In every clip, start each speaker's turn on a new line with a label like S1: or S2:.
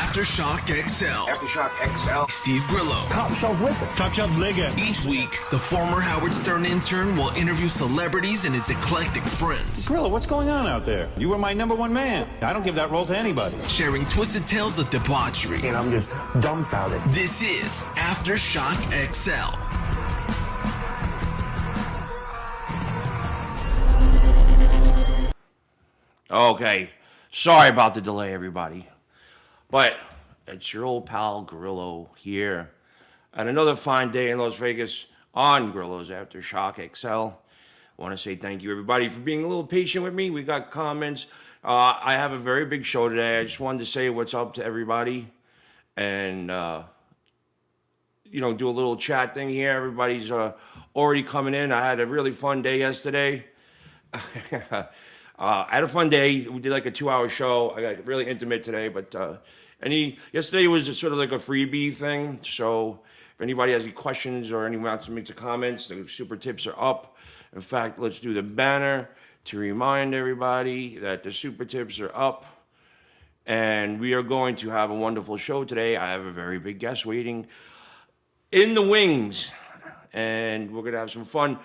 S1: Aftershock XL.
S2: Aftershock XL.
S1: Steve Grillo.
S3: Top shelf liquor.
S4: Top shelf liquor.
S1: Each week, the former Howard Stern intern will interview celebrities and his eclectic friends.
S4: Grillo, what's going on out there? You were my #1 man. I don't give that role to anybody.
S1: Sharing twisted tales of debauchery.
S3: And I'm just dumbfounded.
S1: This is Aftershock XL.
S2: Okay, sorry about the delay, everybody. But it's your old pal Grillo here. And another fine day in Las Vegas on Grillo's Aftershock XL. I want to say thank you, everybody, for being a little patient with me. We got comments. I have a very big show today. I just wanted to say what's up to everybody. And, do a little chat thing here. Everybody's already coming in. I had a really fun day yesterday. I had a fun day. We did like a 2-hour show. I got really intimate today, but yesterday was sort of like a freebie thing. So if anybody has any questions or anyone wants to make the comments, the super tips are up. In fact, let's do the banner to remind everybody that the super tips are up. And we are going to have a wonderful show today. I have a very big guest waiting in the wings, and we're going to have some fun.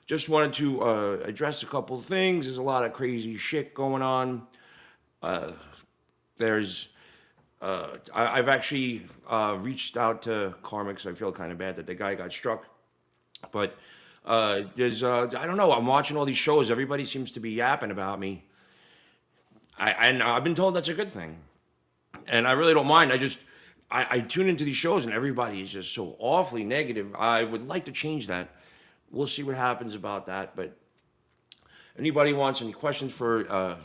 S2: Just wanted to address a couple of things. There's a lot of crazy shit going on. I've actually reached out to Karma because I feel kind of bad that the guy got struck. But I don't know, I'm watching all these shows. Everybody seems to be yapping about me. And I've been told that's a good thing. And I really don't mind. I tune into these shows and everybody is just so awfully negative. I would like to change that. We'll see what happens about that. But anybody wants any questions for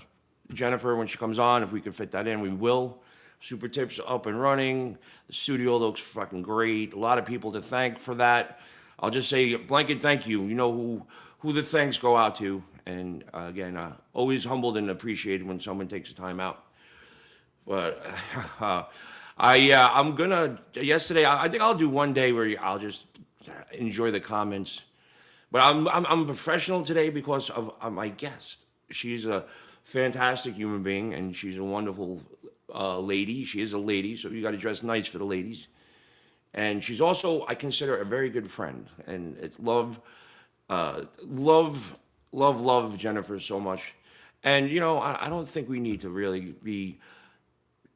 S2: Gennifer when she comes on, if we can fit that in, we will. Super tips are up and running. The studio looks fucking great. A lot of people to thank for that. I'll just say a blanket thank you. You know who the thanks go out to. And again, always humbled and appreciated when someone takes the time out. But yesterday, I think I'll do one day where I'll just enjoy the comments. But I'm a professional today because of my guest. She's a fantastic human being, and she's a wonderful lady. She is a lady, so you got to dress nice for the ladies. And she's also, I consider, a very good friend. And it's love Gennifer so much. And, I don't think we need to really be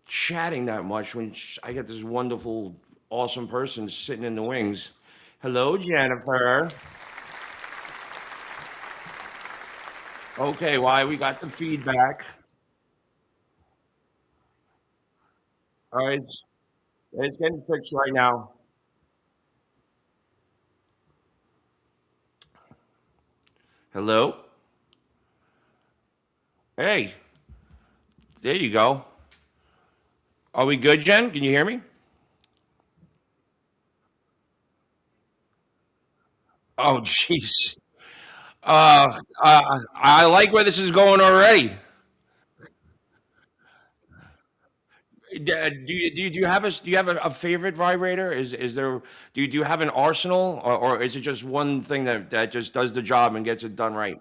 S2: chatting that much when I get this wonderful, awesome person sitting in the wings. Hello, Gennifer. Okay, why we got the feedback. All right, it's getting fixed right now. Hello? Hey, there you go. Are we good, Jen? Can you hear me? Oh, jeez. I like where this is going already. Do you have a favorite vibrator? Is there do you have an arsenal, or is it just one thing that just does the job and gets it done right?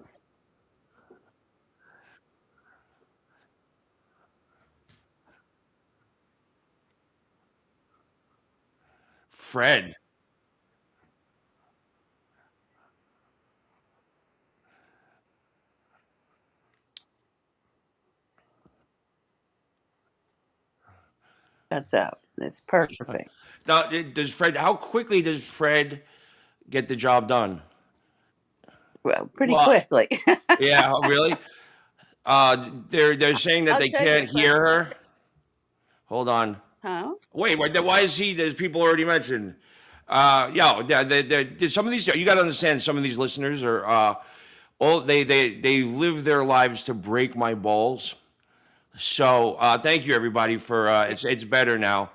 S2: Fred.
S5: That's out. That's perfect.
S2: Now, does Fred? How quickly does Fred get the job done?
S5: Well, pretty
S2: Well,
S5: quickly.
S2: yeah, really. They're saying that
S5: I'll
S2: they
S5: tell you
S2: can't
S5: if I,
S2: hear her. Hold on.
S5: huh?
S2: Wait, why is he? There's people already mentioned. Some of these you got to understand. Some of these listeners are all they live their lives to break my balls. So thank you everybody for it's better now.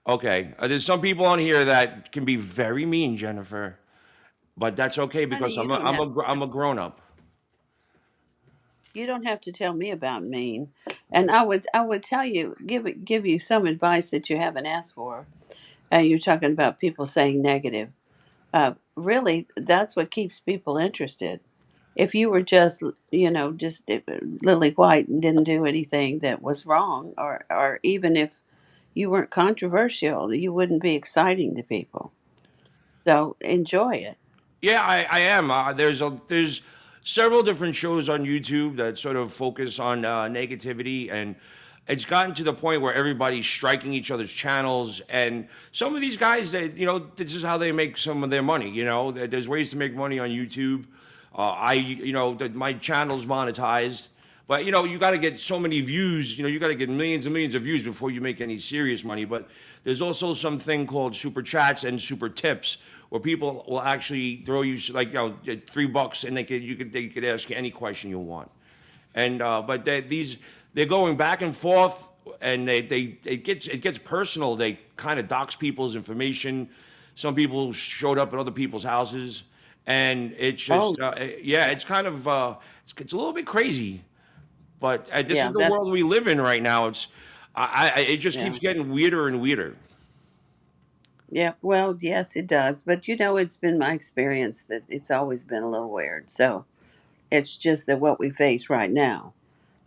S2: Okay, there's some people on here that can be very mean, Gennifer, but that's okay because
S5: Honey,
S2: I'm a grown up.
S5: you don't have to tell me about mean. And I would tell you, give you some advice that you haven't asked for. And you're talking about people saying negative. Really, that's what keeps people interested. If you were just lily white and didn't do anything that was wrong, or even if you weren't controversial. You wouldn't be exciting to people. So enjoy it.
S2: Yeah, I am. There's several different shows on YouTube that sort of focus on negativity, and it's gotten to the point where everybody's striking each other's channels. And some of these guys, this is how they make some of their money. There's ways to make money on YouTube. My channel's monetized. But you got to get so many views. You got to get millions and millions of views before you make any serious money. But there's also something called super chats and super tips, where people will actually throw you like $3, and they could ask you any question you want. And but they're going back and forth, and it gets personal. They kind of dox people's information. Some people showed up at other people's houses, and it's
S5: Oh,
S2: just yeah, it's kind of it's a little bit crazy. But this is
S5: yeah,
S2: the
S5: that's
S2: world we live in right now. It just
S5: yeah.
S2: keeps getting weirder and weirder.
S5: Yeah, well, yes, it does. But it's been my experience that it's always been a little weird. So it's just that what we face right now.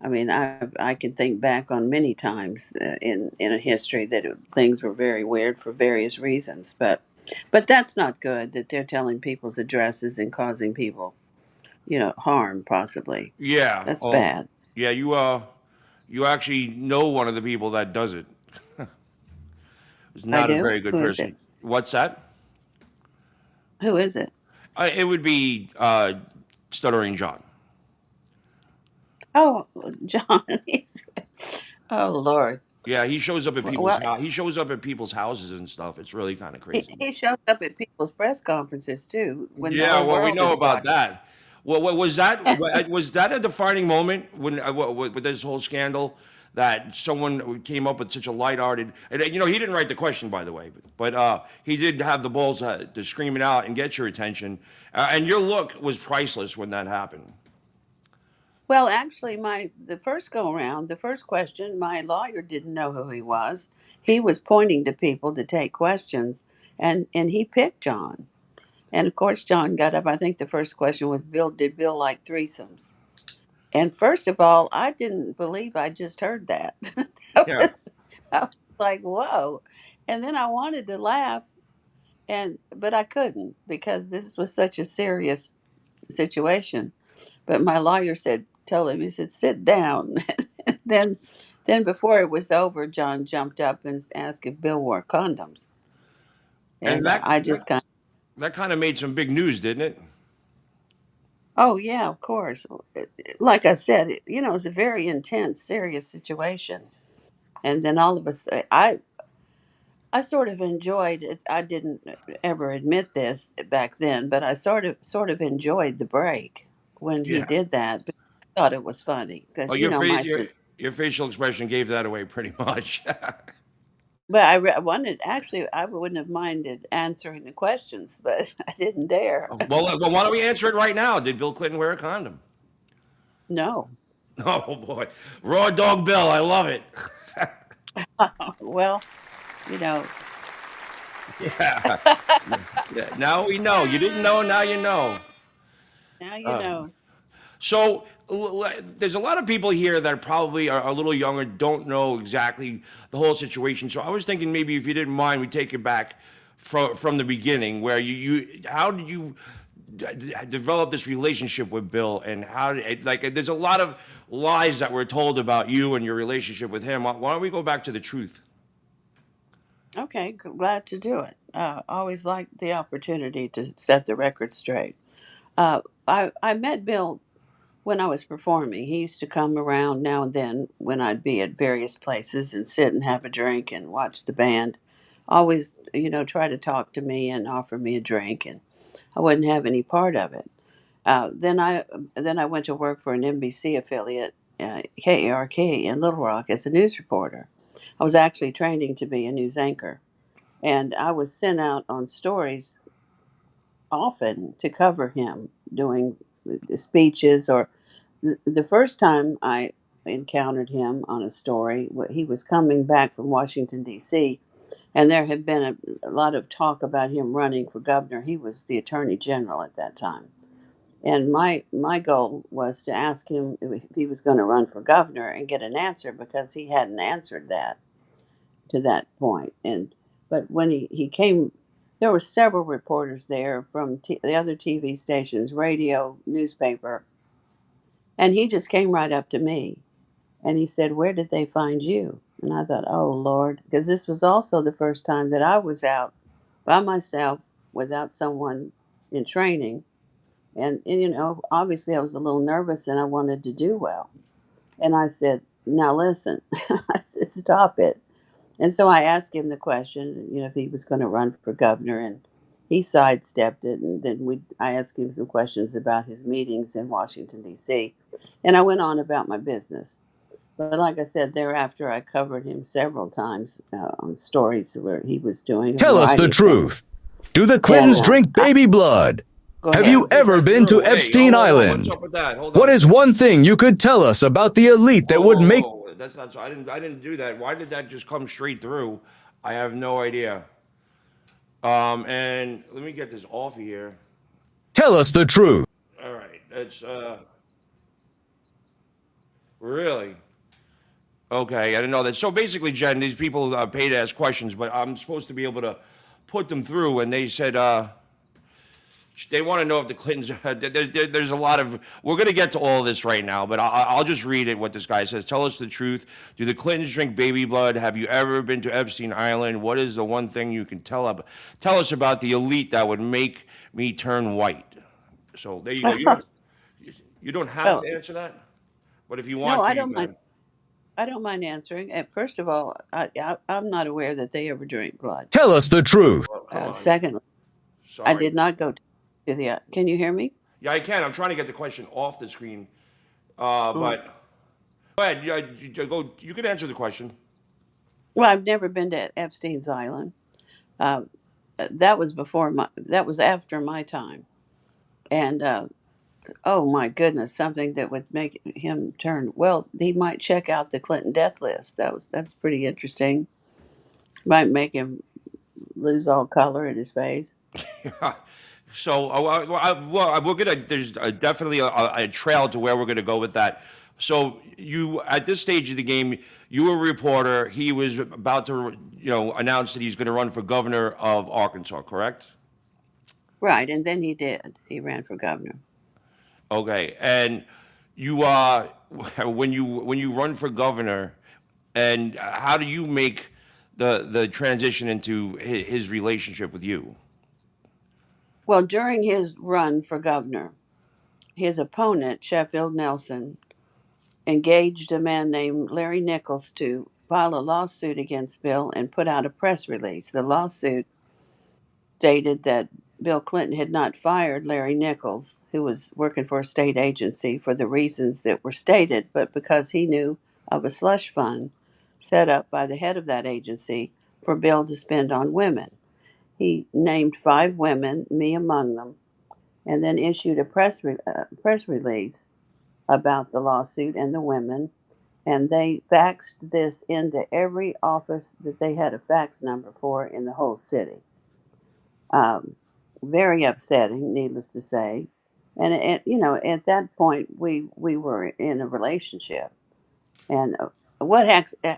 S5: I mean, I can think back on many times in a history that things were very weird for various reasons. But that's not good that they're telling people's addresses and causing people, harm possibly.
S2: Yeah.
S5: That's
S2: Oh,
S5: bad.
S2: yeah. You actually know one of the people that does it. Is
S5: I
S2: not a
S5: do.
S2: very good
S5: Who is it?
S2: person. What's that?
S5: Who is it?
S2: It would be Stuttering John.
S5: Oh, John. Oh Lord.
S2: Yeah, he shows up at people's
S5: Well,
S2: house. He shows up at people's houses and stuff. It's really kind of crazy.
S5: he shows up at people's press conferences too when the
S2: Yeah,
S5: whole
S2: well, we
S5: world
S2: know
S5: is
S2: about
S5: watching.
S2: that. Well, what was that? Was that a defining moment when with this whole scandal that someone came up with such a lighthearted? And he didn't write the question, by the way, but he did have the balls to scream it out and get your attention. And your look was priceless when that happened.
S5: Well, actually, the first go around, the first question, my lawyer didn't know who he was. He was pointing to people to take questions, and he picked John. And of course, John got up. I think the first question was, "Bill, did Bill like threesomes?" And first of all, I didn't believe I just heard that. that
S2: Yeah.
S5: was, I was like, "Whoa!" And then I wanted to laugh, but I couldn't because this was such a serious situation. But my lawyer told him, he said, "Sit down." then, then before it was over, John jumped up and asked if Bill wore condoms,
S2: And
S5: and I just kind of,
S2: that kind of made some big news, didn't it?
S5: oh yeah, of course. Like I said, it's a very intense, serious situation. And then all of us, I sort of enjoyed it. I didn't ever admit this back then, but I sort of enjoyed the break when he
S2: Yeah.
S5: did that. But I thought it was funny
S2: Oh,
S5: because
S2: your
S5: my
S2: face, your facial expression gave that away pretty much.
S5: But I wanted actually I wouldn't have minded answering the questions, but I didn't dare.
S2: Well, why don't we answer it right now? Did Bill Clinton wear a condom?
S5: No.
S2: Oh boy, raw dog Bill, I love it.
S5: Well, you know,
S2: Yeah. Yeah. Now we know. You didn't know. Now you know.
S5: now you
S2: Uh,
S5: know.
S2: so there's a lot of people here that probably are a little younger, don't know exactly the whole situation. So I was thinking maybe if you didn't mind, we take it back from the beginning, where how did you develop this relationship with Bill, and like there's a lot of lies that were told about you and your relationship with him. Why don't we go back to the truth?
S5: Okay, glad to do it. Always like the opportunity to set the record straight. I met Bill when I was performing. He used to come around now and then when I'd be at various places and sit and have a drink and watch the band. Always, try to talk to me and offer me a drink, and I wouldn't have any part of it. Then I went to work for an NBC affiliate, KARK in Little Rock, as a news reporter. I was actually training to be a news anchor, and I was sent out on stories often to cover him doing speeches. Or the first time I encountered him on a story, he was coming back from Washington D.C. and there had been a lot of talk about him running for governor. He was the attorney general at that time. And my goal was to ask him if he was going to run for governor and get an answer because he hadn't answered that. to that point. And but when he came, there were several reporters there from the other TV stations, radio, newspaper, and he just came right up to me and he said, "Where did they find you?" And I thought, "Oh Lord," because this was also the first time that I was out by myself without someone in training. And obviously I was a little nervous and I wanted to do well. And I said, "Now listen," I said, "Stop it." And so I asked him the question, if he was going to run for governor, and he sidestepped it. And then I asked him some questions about his meetings in Washington, D.C., and I went on about my business. But like I said, thereafter, I covered him several times on stories where he was doing a
S6: Tell us
S5: variety
S6: the
S5: of things.
S6: truth. Do the
S5: And
S6: Clintons drink baby blood?
S5: go
S6: Have
S5: ahead.
S6: you ever been to
S2: Drew, hey,
S6: Epstein
S2: hold on. What's
S6: Island?
S2: up with that? Hold
S6: What
S2: on.
S6: is one thing you could tell us about the elite that would make...
S2: Whoa. That's not. I didn't do that. Why did that just come straight through? I have no idea. And let me get this off of here.
S6: Tell us the truth.
S2: All right. That's really okay. I didn't know that. So basically, Jen, these people pay to ask questions, but I'm supposed to be able to put them through, and they said they want to know if the Clintons. There's a lot of. We're going to get to all this right now, but I'll just read it. What this guy says. Tell us the truth. Do the Clintons drink baby blood? Have you ever been to Epstein Island? What is the one thing you can tell us about the elite that would make me turn white? So there you go. You don't have
S5: Oh,
S2: to answer that, but if you
S5: no,
S2: want to,
S5: I
S2: you
S5: don't mind.
S2: can.
S5: I don't mind answering. First of all, I'm not aware that they ever drink blood.
S6: Tell us the truth.
S2: Well, come on.
S5: Secondly, I
S2: Sorry.
S5: did not go to the. Can you hear me?
S2: Yeah, I can. I'm trying to get the question off the screen.
S5: Oh.
S2: But go ahead. Go. You can answer the question.
S5: Well, I've never been to Epstein's Island. Uh, that was before my. That was after my time, and oh my goodness, something that would make him turn. Well, he might check out the Clinton death list. That's pretty interesting. Might make him lose all color in his face.
S2: So we're gonna. There's definitely a trail to where we're gonna go with that. So you, at this stage of the game, you were a reporter. He was about to, announce that he's going to run for governor of Arkansas. Correct?
S5: Right, and then he did. He ran for governor.
S2: Okay. And you, when you run for governor, and how do you make the transition into his relationship with you?
S5: Well, during his run for governor, his opponent, Sheffield Nelson, engaged a man named Larry Nichols to file a lawsuit against Bill and put out a press release. The lawsuit stated that Bill Clinton had not fired Larry Nichols, who was working for a state agency, for the reasons that were stated, but because he knew of a slush fund set up by the head of that agency for Bill to spend on women. He named 5 women, me among them, and then issued a press release about the lawsuit and the women. And they faxed this into every office that they had a fax number for in the whole city. Um, Very upsetting, needless to say. And at that point, we were in a relationship. And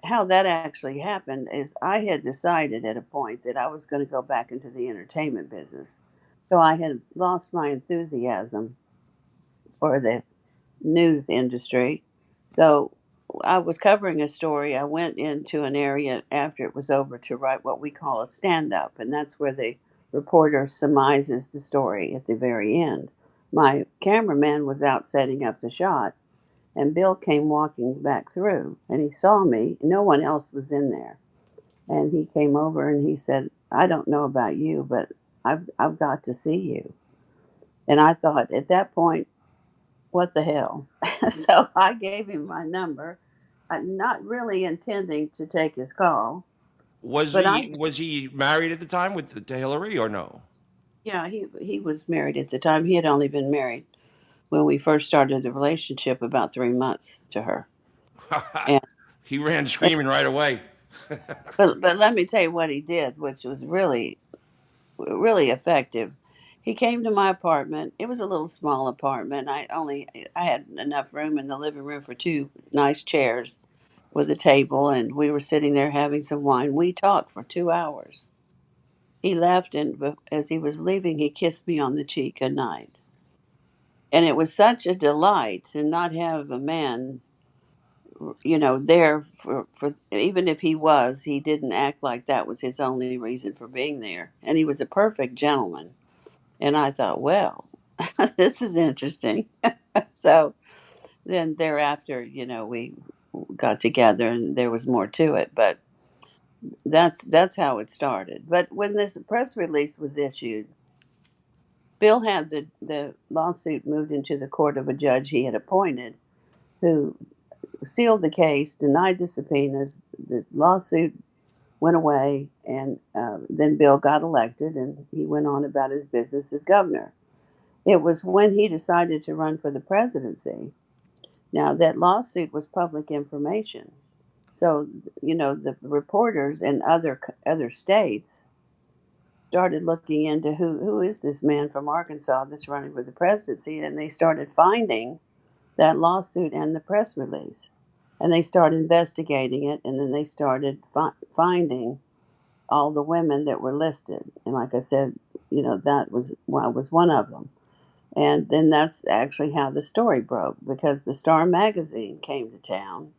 S5: how that actually happened is I had decided at a point that I was going to go back into the entertainment business. So I had lost my enthusiasm for the news industry. So I was covering a story. I went into an area after it was over to write what we call a stand up, and that's where the reporter surmises the story at the very end. My cameraman was out setting up the shot, and Bill came walking back through, and he saw me. No one else was in there. And he came over and he said, "I don't know about you, but I've got to see you." And I thought at that point, what the hell? So I gave him my number, not really intending to take his call,
S2: Was
S5: but
S2: he was he married at the time with to Hillary or no?
S5: yeah, he was married at the time. He had only been married when we first started the relationship about 3 months to her. And,
S2: He ran screaming right away.
S5: but let me tell you what he did, which was really effective. He came to my apartment. It was a little small apartment. I had enough room in the living room for 2 nice chairs, with a table, and we were sitting there having some wine. We talked for 2 hours. He left, and as he was leaving, he kissed me on the cheek good night. And it was such a delight to not have a man, there for even if he didn't act like that was his only reason for being there. And he was a perfect gentleman. And I thought, well, this is interesting. So then thereafter, we got together and there was more to it, but that's how it started. But when this press release was issued, Bill had the lawsuit moved into the court of a judge he had appointed, who sealed the case, denied the subpoenas. The lawsuit went away, and then Bill got elected, and he went on about his business as governor. It was when he decided to run for the presidency. Now, that lawsuit was public information. So, the reporters in other states started looking into who is this man from Arkansas that's running for the presidency, and they started finding that lawsuit and the press release, and they started investigating it, and then they started finding all the women that were listed, and like I said, that was one of them. And then that's actually how the story broke, because the Star magazine came to town,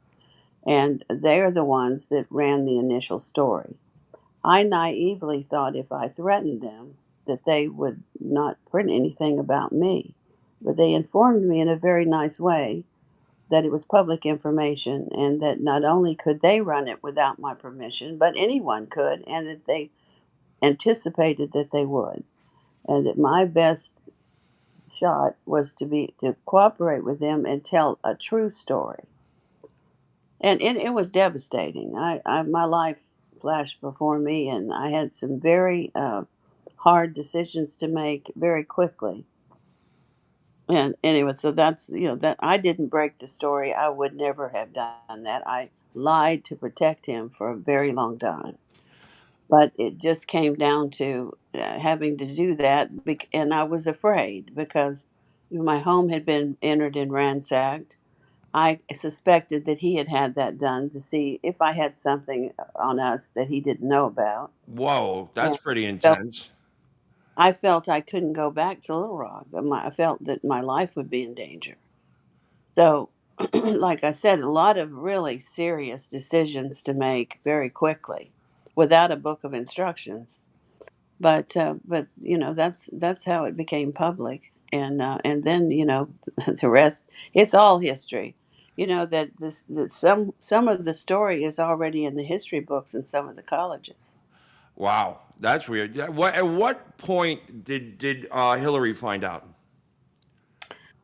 S5: and they're the ones that ran the initial story. I naively thought if I threatened them that they would not print anything about me. But they informed me in a very nice way that it was public information, and that not only could they run it without my permission, but anyone could, and that they anticipated that they would. And that my best shot was to cooperate with them and tell a true story. And it was devastating. My life flashed before me, and I had some very hard decisions to make very quickly. And anyway, so that's that I didn't break the story. I would never have done that. I lied to protect him for a very long time, but it just came down to having to do that, and I was afraid because my home had been entered and ransacked. I suspected that he had had that done to see if I had something on us that he didn't know about.
S2: Whoa,
S5: And
S2: that's pretty
S5: so
S2: intense.
S5: I felt I couldn't go back to Little Rock. I felt that my life would be in danger. So, like I said, a lot of really serious decisions to make very quickly without a book of instructions. But that's how it became public, and then the rest, it's all history. That some of the story is already in the history books in some of the colleges.
S2: Wow, that's weird. Yeah, at what point did Hillary find out?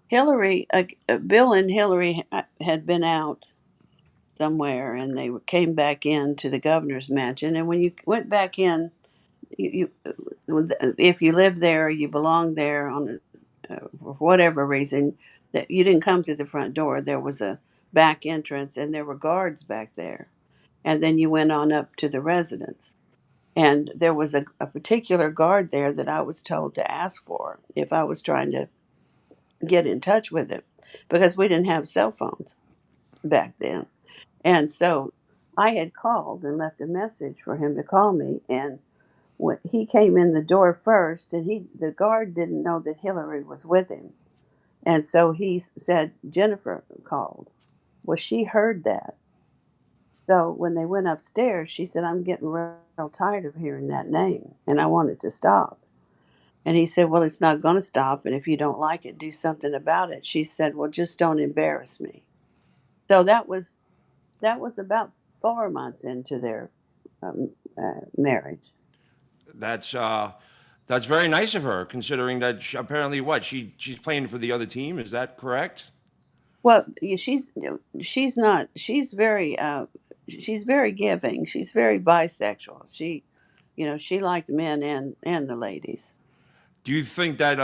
S5: Bill and Hillary had been out somewhere, and they came back in to the governor's mansion. And when you went back in, if you lived there, you belonged there for whatever reason, that you didn't come through the front door. There was a back entrance, and there were guards back there. And then you went on up to the residence. And there was a particular guard there that I was told to ask for if I was trying to get in touch with him, because we didn't have cell phones back then. And so I had called and left a message for him to call me. And when he came in the door first, and the guard didn't know that Hillary was with him. And so he said, Jennifer called. Well, she heard that. So when they went upstairs, she said, I'm getting real tired of hearing that name, and I want it to stop. And he said, well, it's not going to stop. And if you don't like it, do something about it. She said, well, just don't embarrass me. So that was about 4 months into their marriage.
S2: That's uh, that's very nice of her, considering that apparently she's playing for the other team. Is that correct?
S5: Well, she's not. She's very giving. She's very bisexual. She liked men and the ladies.
S2: Do you think that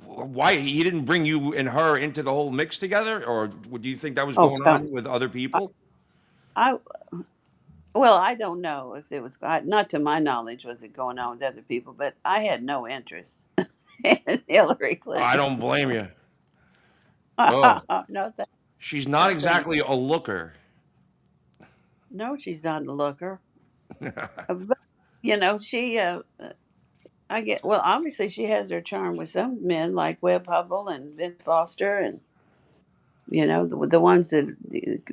S2: why he didn't bring you and her into the whole mix together, or do you think that was
S5: Oh,
S2: going on with other people?
S5: I well, I don't know if it was, not to my knowledge, was it going on with other people, but I had no interest in Hillary
S2: I
S5: Clinton.
S2: don't blame you. Oh,
S5: No,
S2: she's not
S5: no, thank
S2: exactly a looker.
S5: No, she's not a looker. But, she, I get, well, obviously she has her charm with some men like Webb Hubble and Vince Foster and, the ones that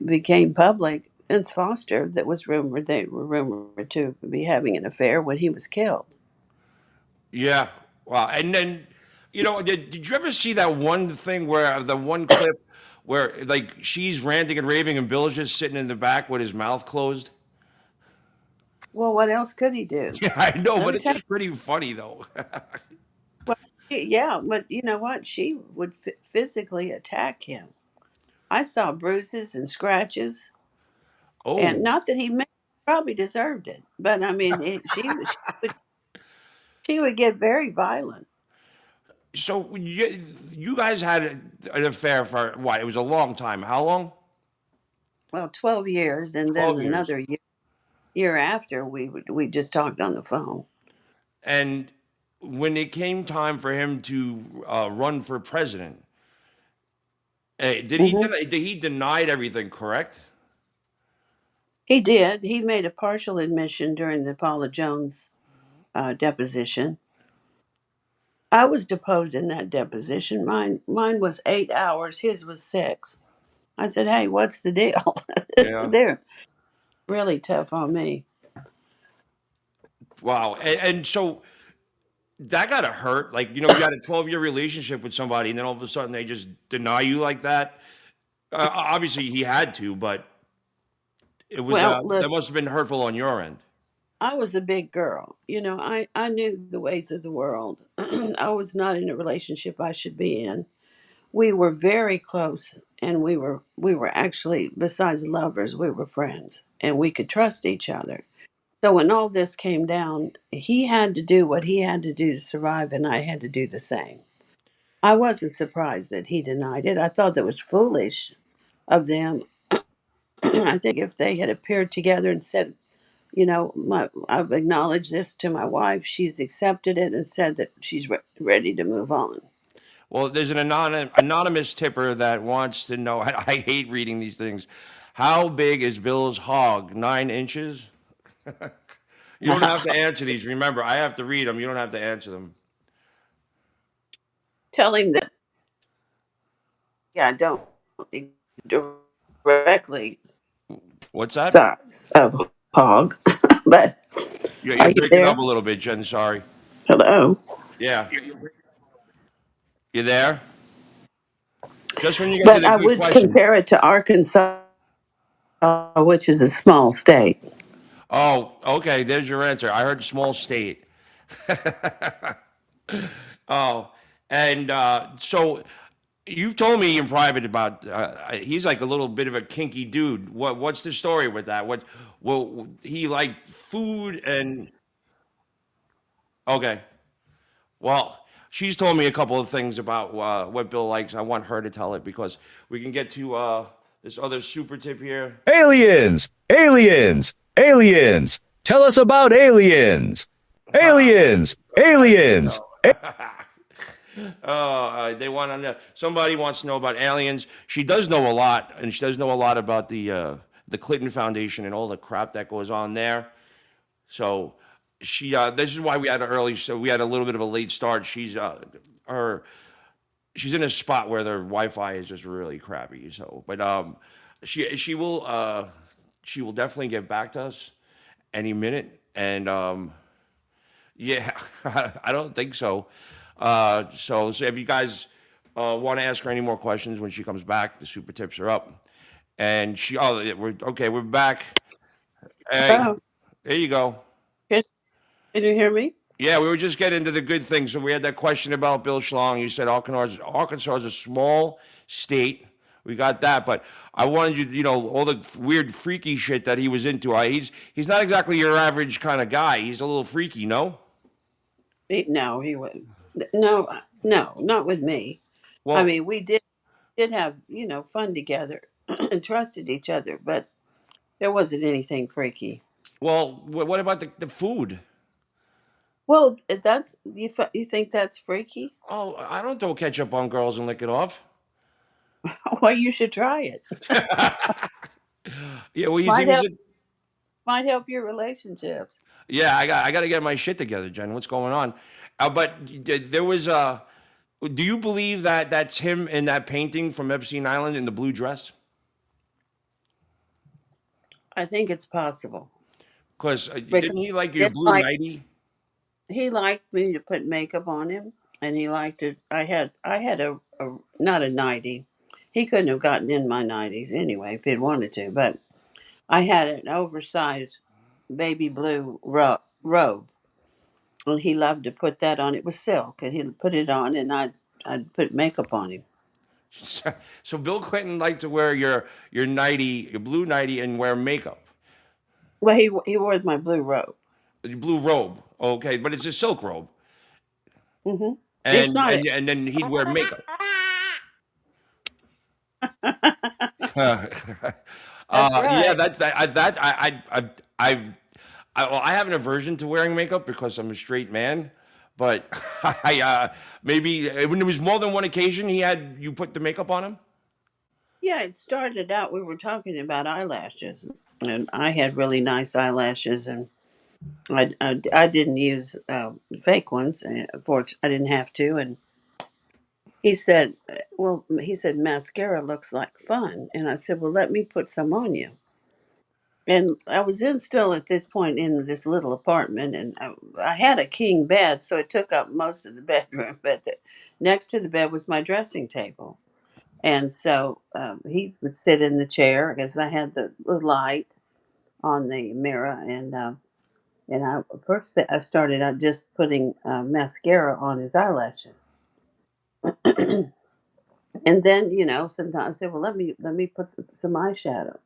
S5: became public. Vince Foster, that was rumored, they were rumored to be having an affair when he was killed.
S2: Yeah. Wow. And then, did you ever see that one thing where the one clip where like she's ranting and raving and Bill's just sitting in the back with his mouth closed?
S5: Well, what else could he do?
S2: Yeah, I know,
S5: Let
S2: but
S5: me
S2: it's
S5: tell you.
S2: just pretty funny though.
S5: Well, yeah, but you know what? She would physically attack him. I saw bruises and scratches, and
S2: Oh,
S5: not that probably deserved it, but I mean, she would get very violent.
S2: so you guys had an affair for what? It was a long time. How long?
S5: Well, 12 years, and then
S2: 12 years.
S5: another year after we just talked on the phone.
S2: And when it came time for him to run for president,
S5: Hmm.
S2: did he denied everything? Correct.
S5: He did. He made a partial admission during the Paula Jones deposition. I was deposed in that deposition. Mine was 8 hours. His was six. I said, "Hey, what's the deal?"
S2: Yeah.
S5: They're really tough on me.
S2: Wow. And so that gotta hurt. Like, you had a 12-year relationship with somebody, and then all of a sudden they just deny you like that. Obviously, he had to, but it was
S5: Well, look,
S2: that must have been hurtful on your end.
S5: I was a big girl. I knew the ways of the world. I was not in a relationship I should be in. We were very close, and we were actually, besides lovers, we were friends, and we could trust each other. So when all this came down, he had to do what he had to do to survive, and I had to do the same. I wasn't surprised that he denied it. I thought that was foolish of them. I think if they had appeared together and said, I've acknowledged this to my wife, she's accepted it and said that she's ready to move on.
S2: Well, there's an anonymous tipper that wants to know. I hate reading these things. How big is Bill's hog? 9 inches? You don't have to answer these. Remember, I have to read them. You don't have to answer them.
S5: Tell him that, yeah, I don't directly
S2: What's that?
S5: size of hog, but
S2: You're
S5: are you
S2: breaking up
S5: there?
S2: a little bit, Jen. Sorry.
S5: Hello.
S2: Yeah. You there? Just when you get to
S5: But
S2: the
S5: I
S2: good
S5: would
S2: question.
S5: compare it to Arkansas, which is a small state.
S2: Oh, okay. There's your answer. I heard small state. Oh, and so you've told me in private about he's like a little bit of a kinky dude. What's the story with that? Well, he like food and okay. Well, she's told me a couple of things about what Bill likes. I want her to tell it because we can get to this other super tip here.
S6: Aliens! Aliens! Aliens! Tell us about aliens! Aliens! Aliens!
S2: They want to know. Somebody wants to know about aliens. She does know a lot, and she does know a lot about the Clinton Foundation and all the crap that goes on there. So she. This is why we had an early. So we had a little bit of a late start. Her. She's in a spot where their Wi-Fi is just really crappy. So, but she will definitely get back to us any minute. And yeah, I don't think so. So if you guys want to ask her any more questions when she comes back, the super tips are up. And yeah, we're okay. We're back. Hey,
S5: Oh,
S2: there you go.
S5: can, can you hear me?
S2: Yeah, we were just getting into the good things. So we had that question about Bill Schlong. You said Arkansas is a small state. We got that, but I wanted you, all the weird, freaky shit that he was into. He's not exactly your average kind of guy. He's a little freaky, no?
S5: No, he would. No, no, not with me. I
S2: Well,
S5: mean, we did have fun together and trusted each other, but there wasn't anything freaky.
S2: what about the food?
S5: Well, that's you think that's freaky?
S2: Oh, I don't throw ketchup on girls and lick it off.
S5: Well, you should try it.
S2: Yeah, well,
S5: Might
S2: he was
S5: help. Might help your relationships.
S2: Yeah, I got to get my shit together, Jen. What's going on? But there was do you believe that that's him in that painting from Epstein Island in the blue dress?
S5: I think it's possible
S2: Because
S5: because
S2: didn't he like your
S5: it's
S2: blue
S5: like
S2: nightie?
S5: he liked me to put makeup on him, and he liked it. I had a not a nightie. He couldn't have gotten in my nighties anyway if he'd wanted to, but I had an oversized baby blue robe, and he loved to put that on. It was silk, and he'd put it on, and I'd put makeup on him.
S2: So Bill Clinton liked to wear your nightie, your blue nightie, and wear makeup,
S5: Well, he wore my blue robe.
S2: your blue robe. Okay, but it's a silk robe,
S5: Hmm. It's
S2: and
S5: not a.
S2: and and then he'd wear makeup.
S5: That's
S2: Yeah,
S5: right.
S2: well, I have an aversion to wearing makeup because I'm a straight man. But maybe when there was more than one occasion, he had you put the makeup on him.
S5: Yeah, it started out. We were talking about eyelashes, and I had really nice eyelashes, and I didn't use fake ones. For I didn't have to, and he said, "Well," he said, "mascara looks like fun," and I said, "Well, let me put some on you." And I was in still at this point in this little apartment, and I had a king bed, so it took up most of the bedroom. But next to the bed was my dressing table, and so he would sit in the chair because I had the light on the mirror, and I first I started out just putting mascara on his eyelashes, and then sometimes I said, "Well, let me put some eyeshadow."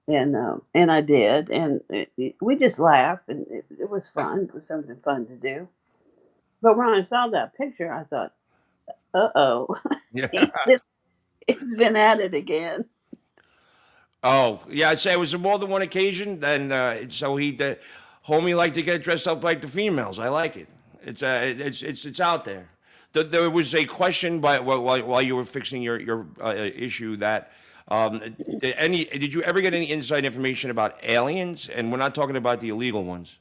S5: And I did, and we just laughed, and it was fun. It was something fun to do. But when I saw that picture, I thought, "Uh oh,
S2: Yeah.
S5: he's been he's been at it again."
S2: Oh, yeah. I'd say it was more than one occasion. Then so homie liked to get dressed up like the females. I like it. It's out there. There was a question while you were fixing your issue that did you ever get any inside information about aliens? And we're not talking about the illegal ones.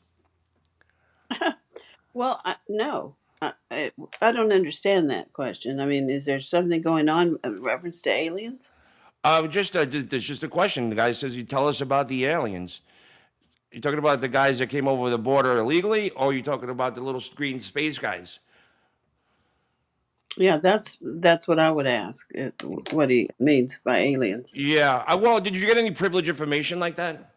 S5: Well, no, I don't understand that question. I mean, is there something going on in reference to aliens?
S2: There's just a question. The guy says, "You tell us about the aliens." You talking about the guys that came over the border illegally, or you talking about the little green space guys?
S5: Yeah, that's what I would ask. What he means by aliens.
S2: Yeah. Well, did you get any privilege information like that?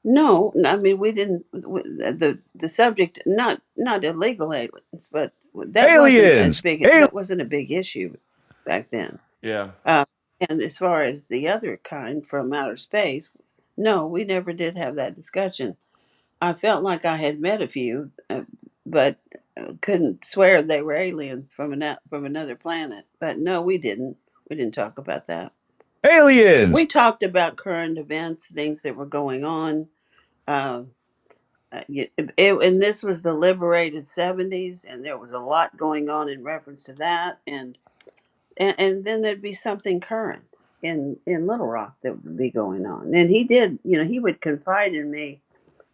S5: No, I mean we didn't. The subject not illegal aliens, but
S6: Aliens!
S5: that wasn't a big issue back then.
S2: Yeah.
S5: Uh, and as far as the other kind from outer space, no, we never did have that discussion. I felt like I had met a few, but couldn't swear they were aliens from another planet. But no, we didn't. We didn't talk about that.
S6: Aliens!
S5: We talked about current events, things that were going on. Uh, and this was the liberated 70s, and there was a lot going on in reference to that, and then there'd be something current in Little Rock that would be going on. And he did, he would confide in me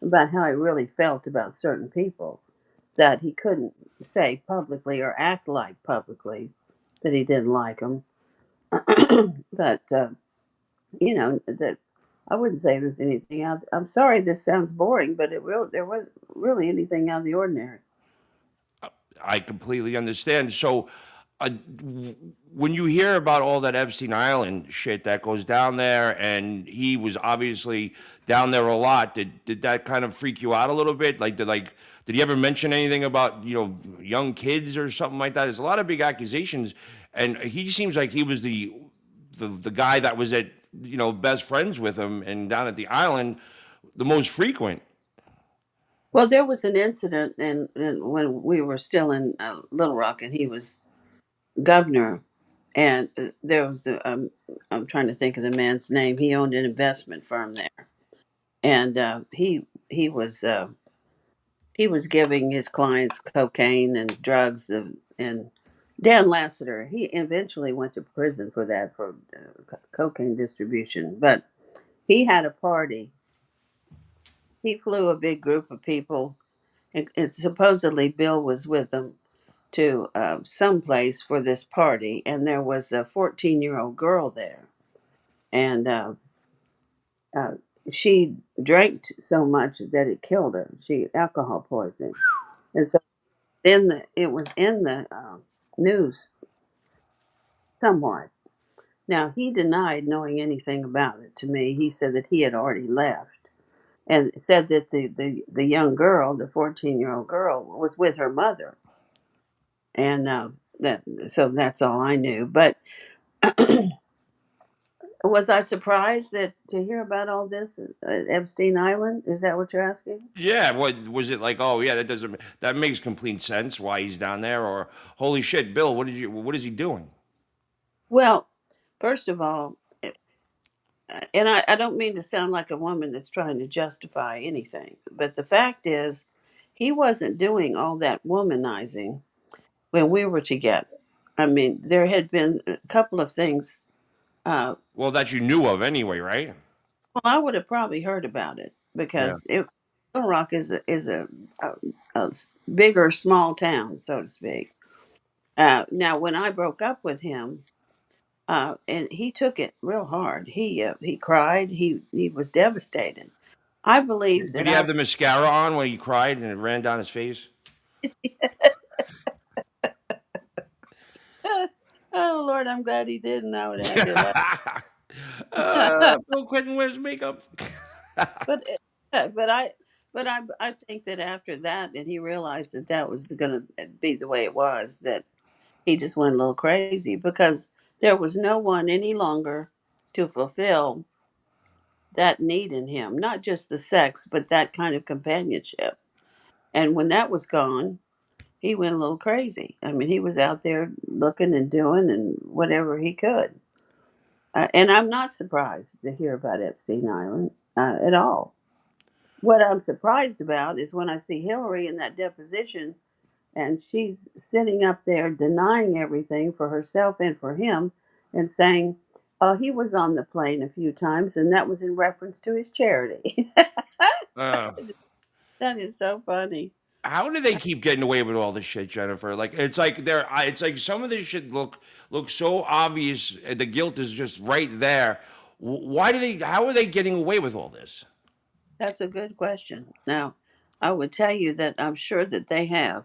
S5: about how he really felt about certain people that he couldn't say publicly or act like publicly that he didn't like them. But that I wouldn't say there's anything out. I'm sorry, this sounds boring, but there wasn't really anything out of the ordinary.
S2: I completely understand. So, when you hear about all that Epstein Island shit that goes down there, and he was obviously down there a lot, did that kind of freak you out a little bit? Did he ever mention anything about young kids or something like that? There's a lot of big accusations, and he seems like he was the guy that was at best friends with him and down at the island, the most frequent.
S5: Well, there was an incident, and when we were still in Little Rock, and he was governor, and there was I'm trying to think of the man's name. He owned an investment firm there, and he was giving his clients cocaine and drugs. And Dan Lassiter, he eventually went to prison for that for cocaine distribution. But he had a party, he flew a big group of people, and supposedly Bill was with them to someplace for this party, and there was a 14-year-old girl there, and uh, she drank so much that it killed her. She alcohol poisoning, and so it was in the news somewhat. Now he denied knowing anything about it to me. He said that he had already left, and said that the young girl, the 14-year-old girl, was with her mother, and that so that's all I knew. But was I surprised that to hear about all this at Epstein Island? Is that what you're asking?
S2: Yeah, what was it like? Oh, yeah, that makes complete sense why he's down there. Or holy shit, Bill, what is he doing?
S5: Well, first of all, and I don't mean to sound like a woman that's trying to justify anything, but the fact is, he wasn't doing all that womanizing when we were together. I mean, there had been a couple of things.
S2: Well, that you knew of anyway, right?
S5: Well, I would have probably heard about it
S2: Yeah.
S5: because Little Rock a, a bigger small town, so to speak. Now, when I broke up with him, and he took it real hard. He cried. He was devastated. I believe
S2: Did
S5: that
S2: he have the mascara on when he cried and it ran down his face?
S5: oh Lord, I'm glad he didn't. I would have had to laugh.
S2: Bill Clinton wears makeup.
S5: but but I think that after that, and he realized that that was going to be the way it was. That he just went a little crazy because there was no one any longer to fulfill that need in him, not just the sex, but that kind of companionship. And when that was gone, he went a little crazy. I mean, he was out there looking and doing and whatever he could. And I'm not surprised to hear about Epstein Island at all. What I'm surprised about is when I see Hillary in that deposition and she's sitting up there denying everything for herself and for him and saying, oh, he was on the plane a few times and that was in reference to his charity.
S2: Uh,
S5: That is so funny.
S2: how do they keep getting away with all this shit, Jennifer? Like it's like some of this shit look so obvious. The guilt is just right there. Why do they? How are they getting away with all this?
S5: That's a good question. Now, I would tell you that I'm sure that they have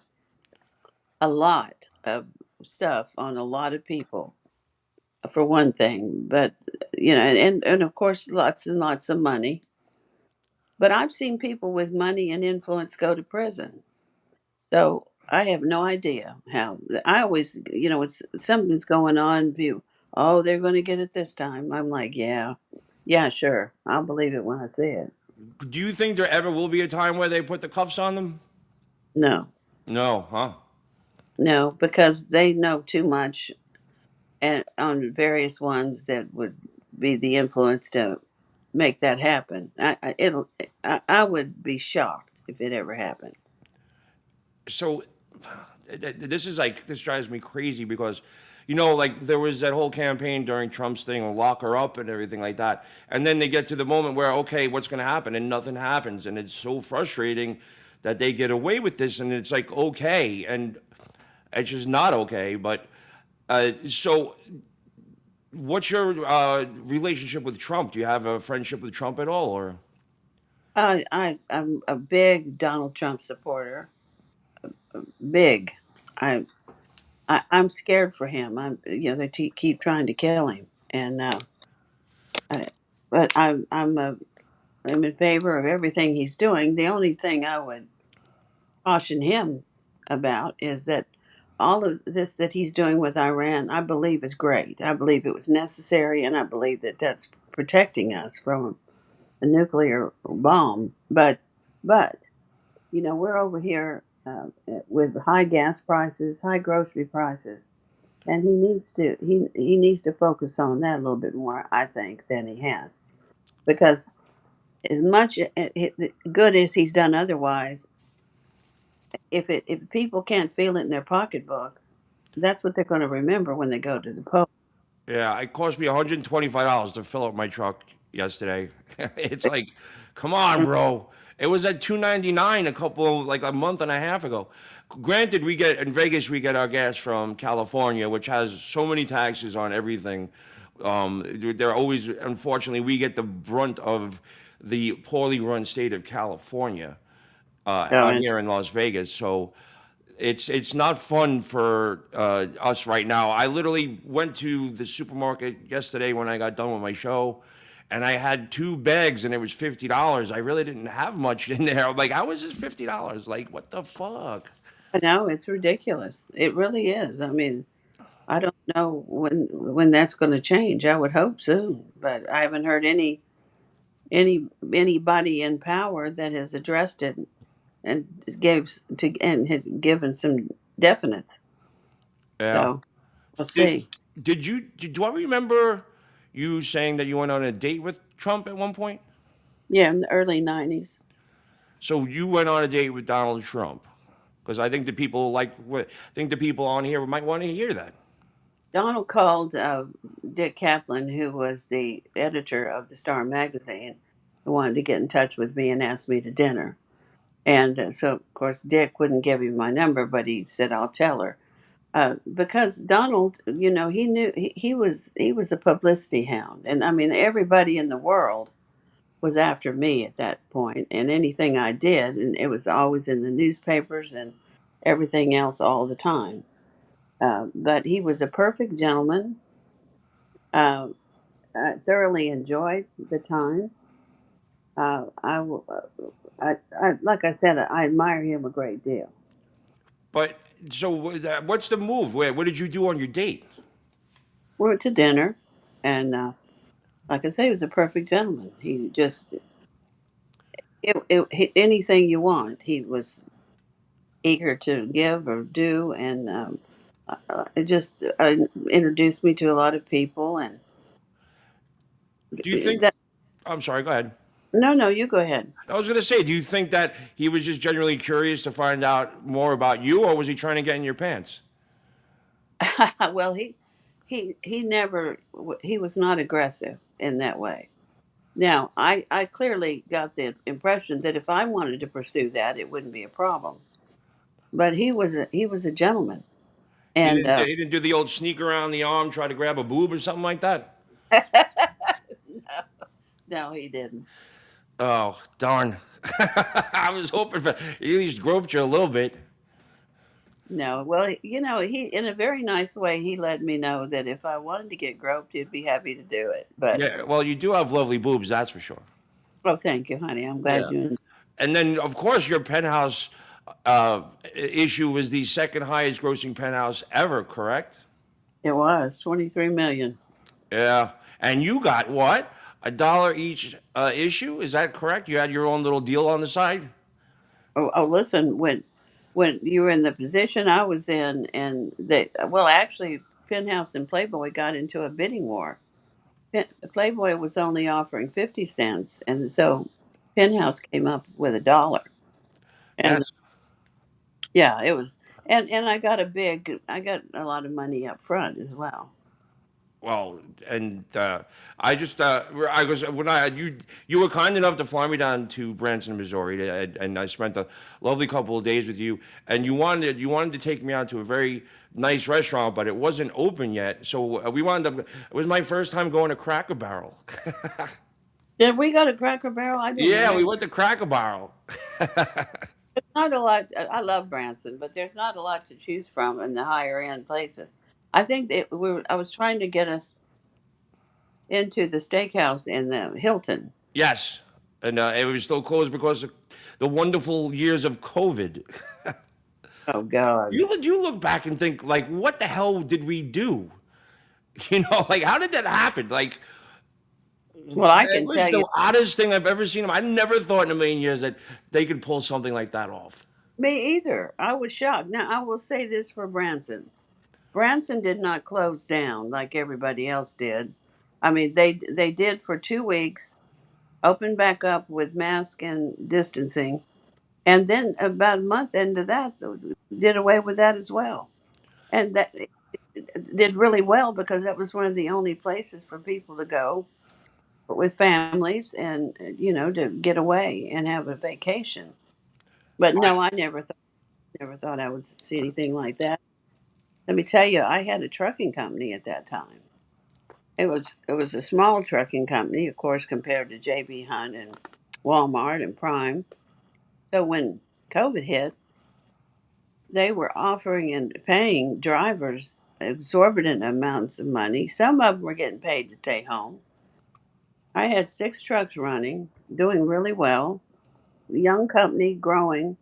S5: a lot of stuff on a lot of people, for one thing, but and of course lots and lots of money. But I've seen people with money and influence go to prison. So I have no idea how. I always, it's something's going on. Oh, they're going to get it this time. I'm like, yeah, yeah, sure. I'll believe it when I see it.
S2: Do you think there ever will be a time where they put the cuffs on them?
S5: No,
S2: No, huh?
S5: no, because they know too much, and on various ones that would be the influence to make that happen. I would be shocked if it ever happened.
S2: So this drives me crazy because like there was that whole campaign during Trump's thing of lock her up and everything like that, and then they get to the moment where okay, what's going to happen, and nothing happens, and it's so frustrating that they get away with this, and it's like okay, and it's just not okay. But so what's your relationship with Trump? Do you have a friendship with Trump at all, or?
S5: I'm a big Donald Trump supporter. Big. I, I'm scared for him. They keep trying to kill him, and I, but I'm in favor of everything he's doing. The only thing I would caution him about is that all of this that he's doing with Iran, I believe is great. I believe it was necessary, and I believe that that's protecting us from a nuclear bomb. But we're over here with high gas prices, high grocery prices, and he needs to focus on that a little bit more, I think, than he has, because as much good as he's done otherwise, if people can't feel it in their pocketbook, that's what they're going to remember when they go to the poll.
S2: Yeah, it cost me $125 to fill up my truck yesterday. It's like, come on, bro. It was at 2.99 like a month and a half ago. Granted, we get in Vegas, we get our gas from California, which has so many taxes on everything. They're always, unfortunately, we get the brunt of the poorly run state of California
S5: Oh,
S2: out here in Las Vegas. So it's not fun for us right now. I literally went to the supermarket yesterday when I got done with my show, and I had two bags, and it was $50. I really didn't have much in there. I'm like, how is this $50? Like, what the fuck?
S5: I know it's ridiculous. It really is. I mean, I don't know when that's going to change. I would hope soon, but I haven't heard anybody in power that has addressed it and and had given some definites.
S2: Yeah.
S5: So we'll
S2: Did
S5: see.
S2: do I remember you saying that you went on a date with Trump at one point?
S5: Yeah, in the early '90s.
S2: So you went on a date with Donald Trump, because I think the people on here might want to hear that.
S5: Donald called Dick Kaplan, who was the editor of the Star magazine, who wanted to get in touch with me and asked me to dinner. And so, of course, Dick wouldn't give me my number, but he said, "I'll tell her." Because Donald, he knew he was a publicity hound, and I mean everybody in the world was after me at that point, and anything I did, and it was always in the newspapers and everything else all the time. But he was a perfect gentleman. Uh, I thoroughly enjoyed the time. Like I said, I admire him a great deal.
S2: But so what's the move? What did you do on your date?
S5: We went to dinner, and like I say, he was a perfect gentleman. He just anything you want, he was eager to give or do, and it just introduced me to a lot of people. And
S2: Do you think?
S5: that
S2: I'm sorry. Go ahead.
S5: no, no, you go ahead.
S2: I was going to say, do you think that he was just genuinely curious to find out more about you, or was he trying to get in your pants?
S5: Well, he never he was not aggressive in that way. Now, I clearly got the impression that if I wanted to pursue that, it wouldn't be a problem. But he was a gentleman, and
S2: He didn't do the old sneak around the arm, try to grab a boob or something like that.
S5: no, he didn't.
S2: Oh darn! I was hoping for he at least groped you a little bit.
S5: No, well, he in a very nice way he let me know that if I wanted to get groped, he'd be happy to do it. But
S2: Yeah, well, you do have lovely boobs, that's for sure.
S5: oh, thank you, honey. I'm glad
S2: Yeah.
S5: you.
S2: And then, of course, your penthouse issue was the second highest grossing penthouse ever, correct?
S5: It was 23 million.
S2: Yeah. And you got what? $1 each issue? Is that correct? You had your own little deal on the side?
S5: Oh, listen, when you were in the position I was in, and actually, Penthouse and Playboy got into a bidding war. Playboy was only offering 50 cents, and so Penthouse came up with $1. And
S2: Yes.
S5: yeah, it was, and I got a lot of money up front as well.
S2: Well, and I was when you were kind enough to fly me down to Branson, Missouri, and I spent a lovely couple of days with you. And you wanted to take me out to a very nice restaurant, but it wasn't open yet. So we wound up. It was my first time going to Cracker Barrel.
S5: Did we go to Cracker Barrel? I didn't
S2: Yeah, we
S5: remember.
S2: went to Cracker Barrel.
S5: There's not a lot. I love Branson, but there's not a lot to choose from in the higher end places. I think that I was trying to get us into the steakhouse in the Hilton.
S2: Yes, and it was still closed because of the wonderful years of COVID.
S5: Oh God.
S2: You look back and think like, what the hell did we do? Like how did that happen? Like
S5: Well, I
S2: it
S5: can
S2: was
S5: tell you,
S2: the oddest thing I've ever seen. I never thought in a million years that they could pull something like that off.
S5: me either. I was shocked. Now I will say this for Branson. Branson did not close down like everybody else did. I mean, they did for 2 weeks, opened back up with mask and distancing, and then about a month into that, did away with that as well. And that did really well because that was one of the only places for people to go. with families and to get away and have a vacation. But no, I never thought I would see anything like that. Let me tell you, I had a trucking company at that time. It was a small trucking company, of course, compared to JB Hunt and Walmart and Prime. So when COVID hit, they were offering and paying drivers exorbitant amounts of money. Some of them were getting paid to stay home. I had 6 trucks running, doing really well, young company growing,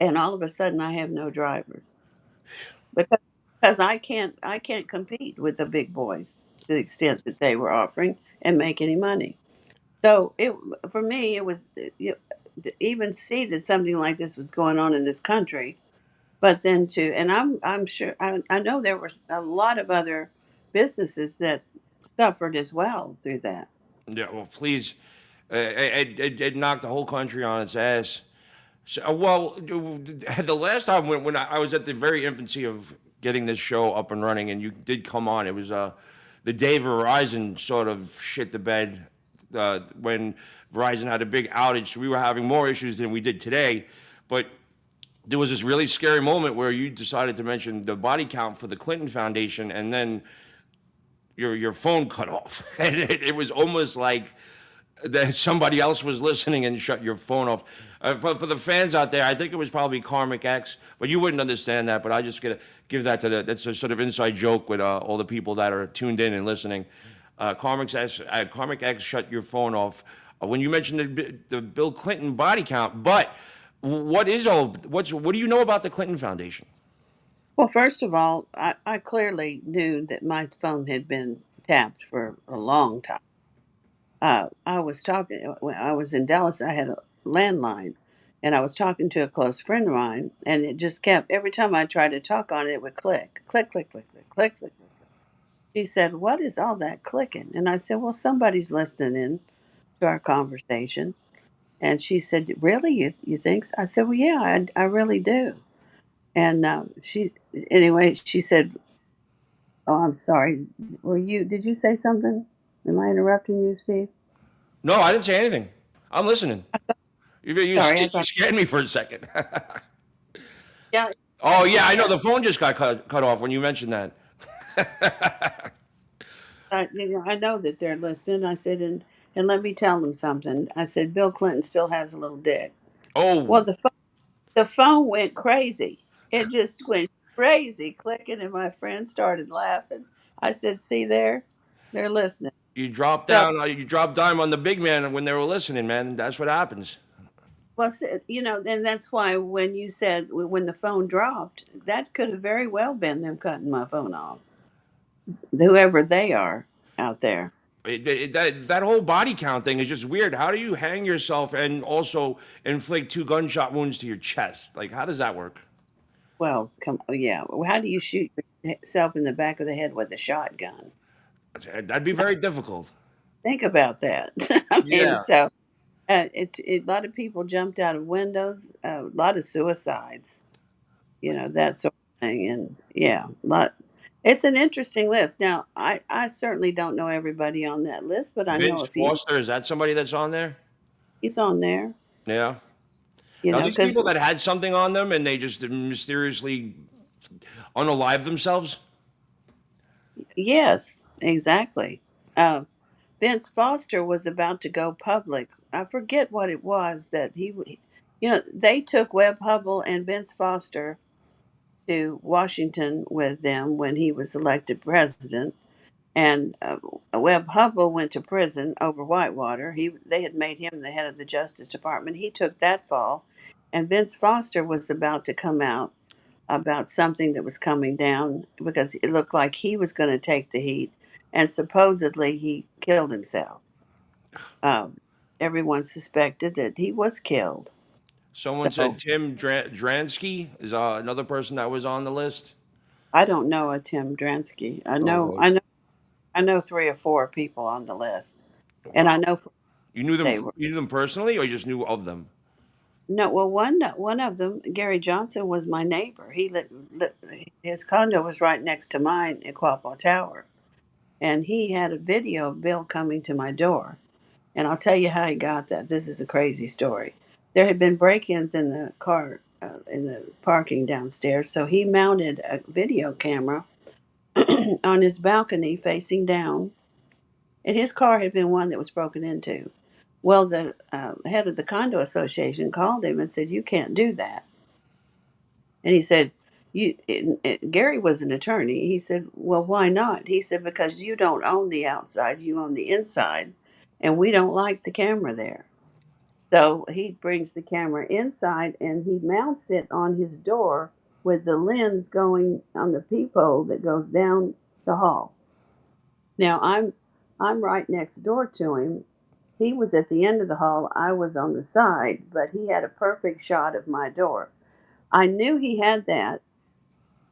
S5: and all of a sudden I have no drivers because I can't compete with the big boys to the extent that they were offering and make any money. So it for me it was to even see that something like this was going on in this country, but then to and I'm sure I know there were a lot of other businesses that suffered as well through that.
S2: Yeah, well, please, it knocked the whole country on its ass. So, well, the last time when I was at the very infancy of getting this show up and running, and you did come on, it was the day Verizon sort of shit the bed when Verizon had a big outage. So we were having more issues than we did today, but there was this really scary moment where you decided to mention the body count for the Clinton Foundation, and then your phone cut off, and it was almost like that somebody else was listening and shut your phone off. For the fans out there, I think it was probably Karmic X, but you wouldn't understand that. But I just gonna give that to that's a sort of inside joke with all the people that are tuned in and listening. Karmic X shut your phone off when you mentioned the Bill Clinton body count. But what do you know about the Clinton Foundation?
S5: Well, first of all, I clearly knew that my phone had been tapped for a long time. I was talking when I was in Dallas. I had a landline, and I was talking to a close friend of mine, and it just kept every time I tried to talk on it, it would click, click, click, click, click, click, click, click. She said, "What is all that clicking?" And I said, "Well, somebody's listening in to our conversation." And she said, "Really? You think so?" I said, "Well, yeah, I really do." And anyway, she said, "Oh, I'm sorry. Did you say something? Am I interrupting you, Steve?"
S2: No, I didn't say anything. I'm listening.
S5: Sorry, I
S2: You
S5: thought,
S2: scared me for a second.
S5: yeah,
S2: Oh yeah, I know
S5: yeah.
S2: the phone just got cut off when you mentioned that.
S5: I know that they're listening. I said, and let me tell them something. I said, Bill Clinton still has a little dick.
S2: Oh,
S5: Well, the phone went crazy. It just went crazy, clicking, and my friend started laughing. I said, "See there, they're listening." So,
S2: you dropped dime on the big man when they were listening, man. That's what happens.
S5: well, and that's why when you said when the phone dropped, that could have very well been them cutting my phone off, whoever they are out there.
S2: That whole body count thing is just weird. How do you hang yourself and also inflict 2 gunshot wounds to your chest? Like, how does that work?
S5: Well, come, yeah. Well, how do you shoot yourself in the back of the head with a shotgun?
S2: That'd be very difficult.
S5: Think about that. I mean,
S2: Yeah.
S5: so a lot of people jumped out of windows, a lot of suicides, that sort of thing, and yeah, lot. It's an interesting list. Now, I certainly don't know everybody on that list, but I know
S2: Vince
S5: a few.
S2: Foster, is that somebody that's on there?
S5: He's on there,
S2: Yeah. Now, these
S5: because
S2: people that had something on them and they just mysteriously unalive themselves?
S5: yes, exactly. Uh, Vince Foster was about to go public. I forget what it was that they took Webb Hubble and Vince Foster to Washington with them when he was elected president. And Webb Hubble went to prison over Whitewater. They had made him the head of the Justice Department. He took that fall, and Vince Foster was about to come out about something that was coming down because it looked like he was going to take the heat, and supposedly he killed himself. Um, Everyone suspected that he was killed.
S2: Someone
S5: So
S2: said Tim Dransky is another person that was on the list.
S5: I don't know a Tim Dransky. I know,
S2: Oh,
S5: I know, I know 3 or 4 people on the list, and I
S2: wow.
S5: know
S2: You knew them.
S5: they were.
S2: You knew them personally, or you just knew of them?
S5: No, well, one of them, Gary Johnson, was my neighbor. His condo was right next to mine in Quapaw Tower, and he had a video of Bill coming to my door. And I'll tell you how he got that. This is a crazy story. There had been break-ins in the car, in the parking downstairs, so he mounted a video camera on his balcony facing down, and his car had been one that was broken into. Well, the head of the condo association called him and said, "You can't do that." And he said, Gary was an attorney. He said, "Well, why not?" He said, "Because you don't own the outside, you own the inside, and we don't like the camera there." So he brings the camera inside and he mounts it on his door with the lens going on the peephole that goes down the hall. Now I'm right next door to him. He was at the end of the hall, I was on the side, but he had a perfect shot of my door. I knew he had that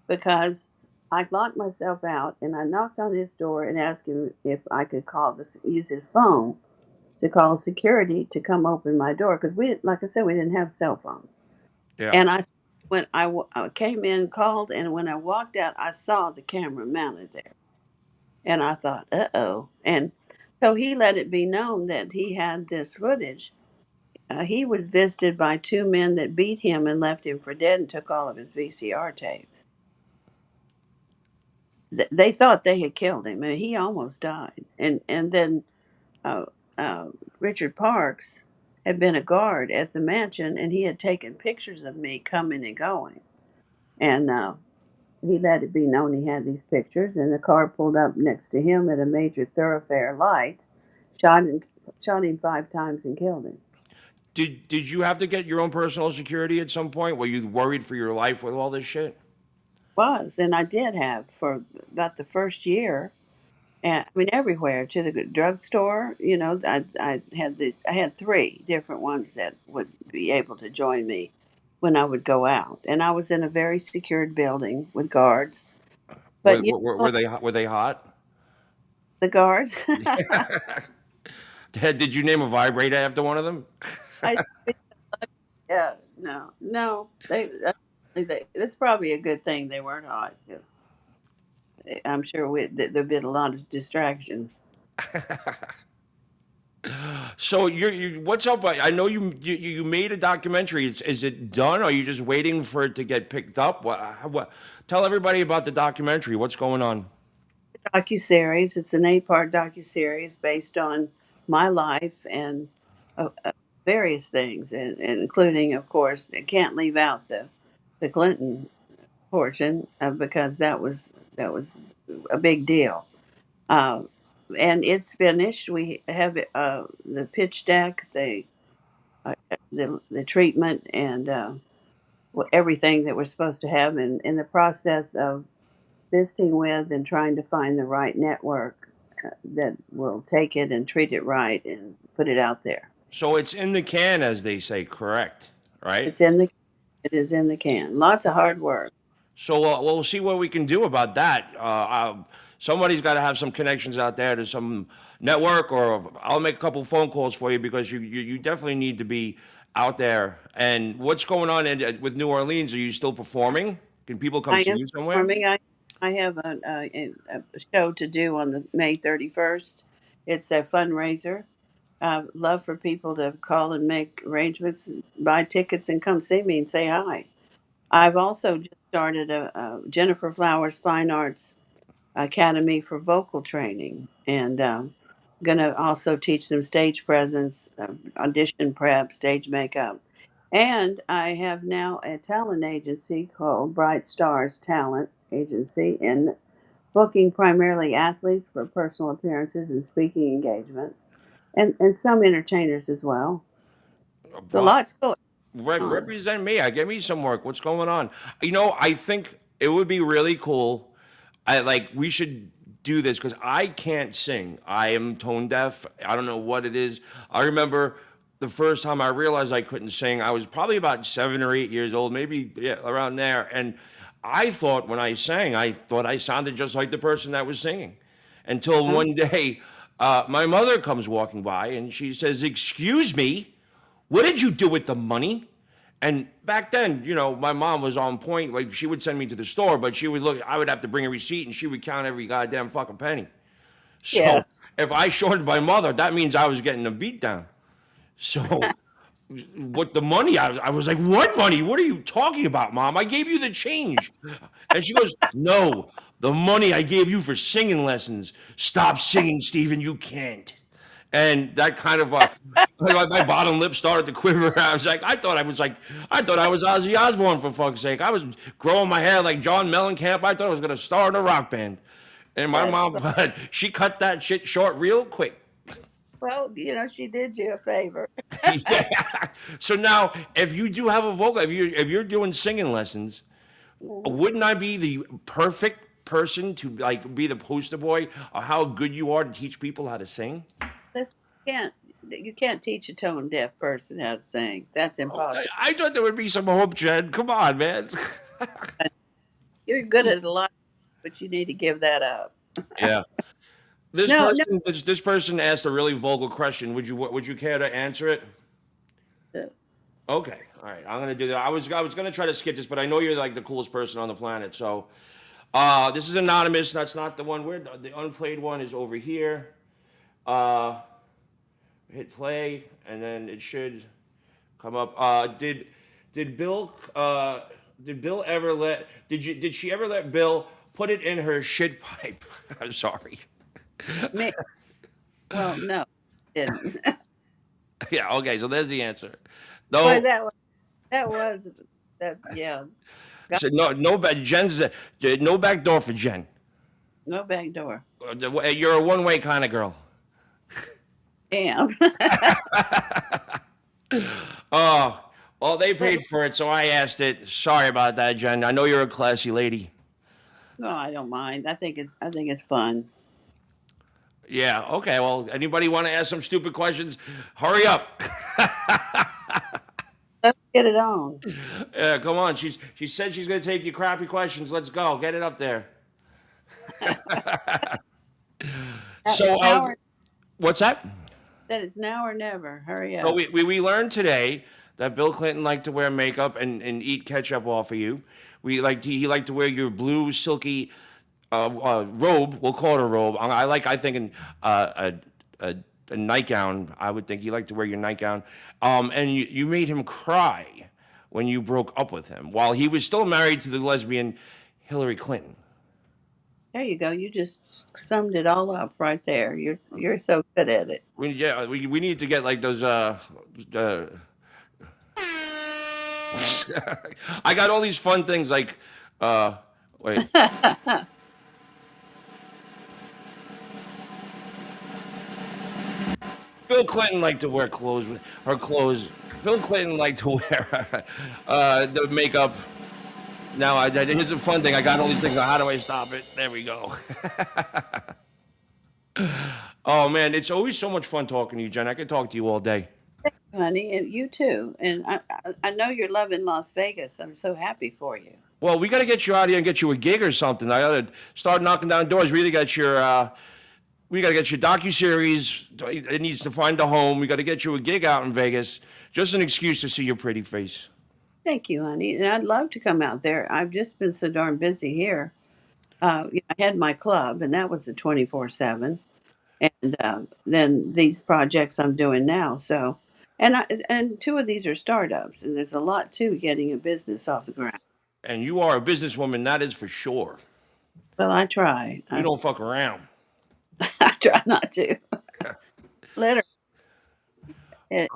S5: because I locked myself out and I knocked on his door and asked him if I could use his phone to call security to come open my door because like I said, we didn't have cell phones.
S2: Yeah.
S5: And I came in, called, and when I walked out, I saw the camera mounted there, and I thought, "Uh-oh!" And so he let it be known that he had this footage. He was visited by two men that beat him and left him for dead and took all of his VCR tapes. They thought they had killed him, and he almost died. And then uh, Richard Parks had been a guard at the mansion, and he had taken pictures of me coming and going. And he let it be known he had these pictures, and the car pulled up next to him at a major thoroughfare light, shot him, shot him 5 times and killed him.
S2: Did you have to get your own personal security at some point? Were you worried for your life with all this shit?
S5: And I did have for about the first year. And I mean, everywhere to the drugstore. I had 3 different ones that would be able to join me when I would go out, and I was in a very secured building with guards.
S2: Were,
S5: But
S2: were, were they were they hot?
S5: the guards,
S2: Did you name a vibrator after one of them?
S5: I yeah, no, that's probably a good thing they weren't hot because I'm sure there've been a lot of distractions.
S2: So what's up? I know you made a documentary. Is it done? Or are you just waiting for it to get picked up? Tell everybody about the documentary. What's going on?
S5: Docuseries. It's an 8-part docuseries based on my life and various things, and including, of course, I can't leave out the Clinton portion because that was a big deal. Uh, and it's finished. We have the pitch deck, the treatment, and everything that we're supposed to have in the process of visiting with and trying to find the right network that will take it and treat it right and put it out there.
S2: So it's in the can, as they say, correct? Right?
S5: It's in the it is in the can. Lots of hard work.
S2: So we'll see what we can do about that. Somebody's got to have some connections out there to some network, or I'll make a couple phone calls for you because you definitely need to be out there. And what's going on with New Orleans? Are you still performing? Can people come
S5: I
S2: see
S5: am
S2: you somewhere?
S5: performing. I have a show to do on the May 31st. It's a fundraiser. Love for people to call and make arrangements, buy tickets, and come see me and say hi. I've also just started a Gennifer Flowers Fine Arts Academy for vocal training, and going to also teach them stage presence, audition prep, stage makeup. And I have now a talent agency called Bright Stars Talent Agency, and booking primarily athletes for personal appearances and speaking engagements, and some entertainers as well. So
S2: Well,
S5: lots going on.
S2: represent me. Give me some work. What's going on? I think it would be really cool. We should do this because I can't sing. I am tone deaf. I don't know what it is. I remember the first time I realized I couldn't sing. I was probably about 7 or 8 years old, maybe around there. And I thought when I sang, I thought I sounded just like the person that was singing. Until
S5: Huh?
S2: one day, my mother comes walking by and she says, "Excuse me, what did you do with the money?" And back then, my mom was on point. She would send me to the store, but she would look. I would have to bring a receipt, and she would count every goddamn fucking penny.
S5: Yeah.
S2: So if I shorted my mother, that means I was getting a beat down. So what the money? I was like, what money? What are you talking about, Mom? I gave you the change. And she goes, no, the money I gave you for singing lessons. Stop singing, Stephen. You can't. And that kind of my bottom lip started to quiver. I was like, I thought I was Ozzy Osbourne for fuck's sake. I was growing my hair like John Mellencamp. I thought I was gonna star in a rock band. And my
S5: That's
S2: mom, she cut that shit short real quick.
S5: well, she did you a favor.
S2: Yeah. So now, if you do have a vocal, if you're doing singing lessons, wouldn't I be the perfect person to like be the poster boy of how good you are to teach people how to sing?
S5: This can't you can't teach a tone deaf person how to sing. That's
S2: Oh, I,
S5: impossible.
S2: I thought there would be some hope, Jen. Come on, man.
S5: You're good at a lot, but you need to give that up.
S2: Yeah. This
S5: No, no.
S2: person, this person asked a really vocal question. Would you care to answer it? Okay. All right. I'm gonna do that. I was gonna try to skip this, but I know you're like the coolest person on the planet. So, this is anonymous. That's not the one. Where the unplayed one is over here. Uh, Hit play, and then it should come up. Did Bill ever let did she ever let Bill put it in her shit pipe? I'm sorry.
S5: Me. Well, no, didn't.
S2: Yeah. Okay. So there's the answer.
S5: Boy,
S2: No.
S5: that was that. Yeah, got
S2: So no back. No back door for Jen.
S5: no back door.
S2: You're a one way kind of girl.
S5: Damn.
S2: Oh, well, they paid for it, so I asked it. Sorry about that, Jen. I know you're a classy lady.
S5: No, I don't mind. I think it's fun.
S2: Yeah. Okay. Well, anybody want to ask some stupid questions? Hurry up.
S5: Let's get it on.
S2: Yeah. Come on. She said she's gonna take your crappy questions. Let's go. Get it up there. So,
S5: Now or
S2: what's that?
S5: that it's now or never. Hurry
S2: So
S5: up.
S2: we learned today that Bill Clinton liked to wear makeup and eat ketchup off of you. He liked to wear your blue silky robe. We'll call it a robe. I think a nightgown. I would think he liked to wear your nightgown. And you made him cry when you broke up with him while he was still married to the lesbian Hillary Clinton.
S5: There you go. You just summed it all up right there. You're so good at it.
S2: We need to get like those. I got all these fun things like. Wait. Bill Clinton liked to wear clothes with her clothes. Bill Clinton liked to wear the makeup. Now, here's a fun thing. I got all these things. How do I stop it? There we go. Oh man, it's always so much fun talking to you, Jen. I could talk to you all day.
S5: Honey, and you too. And I know you're loving Las Vegas. I'm so happy for you.
S2: Well, we got to get you out here and get you a gig or something. I got to start knocking down doors. We got to get your docuseries. It needs to find a home. We got to get you a gig out in Vegas. Just an excuse to see your pretty face.
S5: Thank you, honey. And I'd love to come out there. I've just been so darn busy here. I had my club, and that was a 24/7. And then these projects I'm doing now. So, and two of these are startups, and there's a lot to getting a business off the ground.
S2: And you are a businesswoman, that is for sure.
S5: Well, I try.
S2: You don't fuck around.
S5: I try not to. Literally.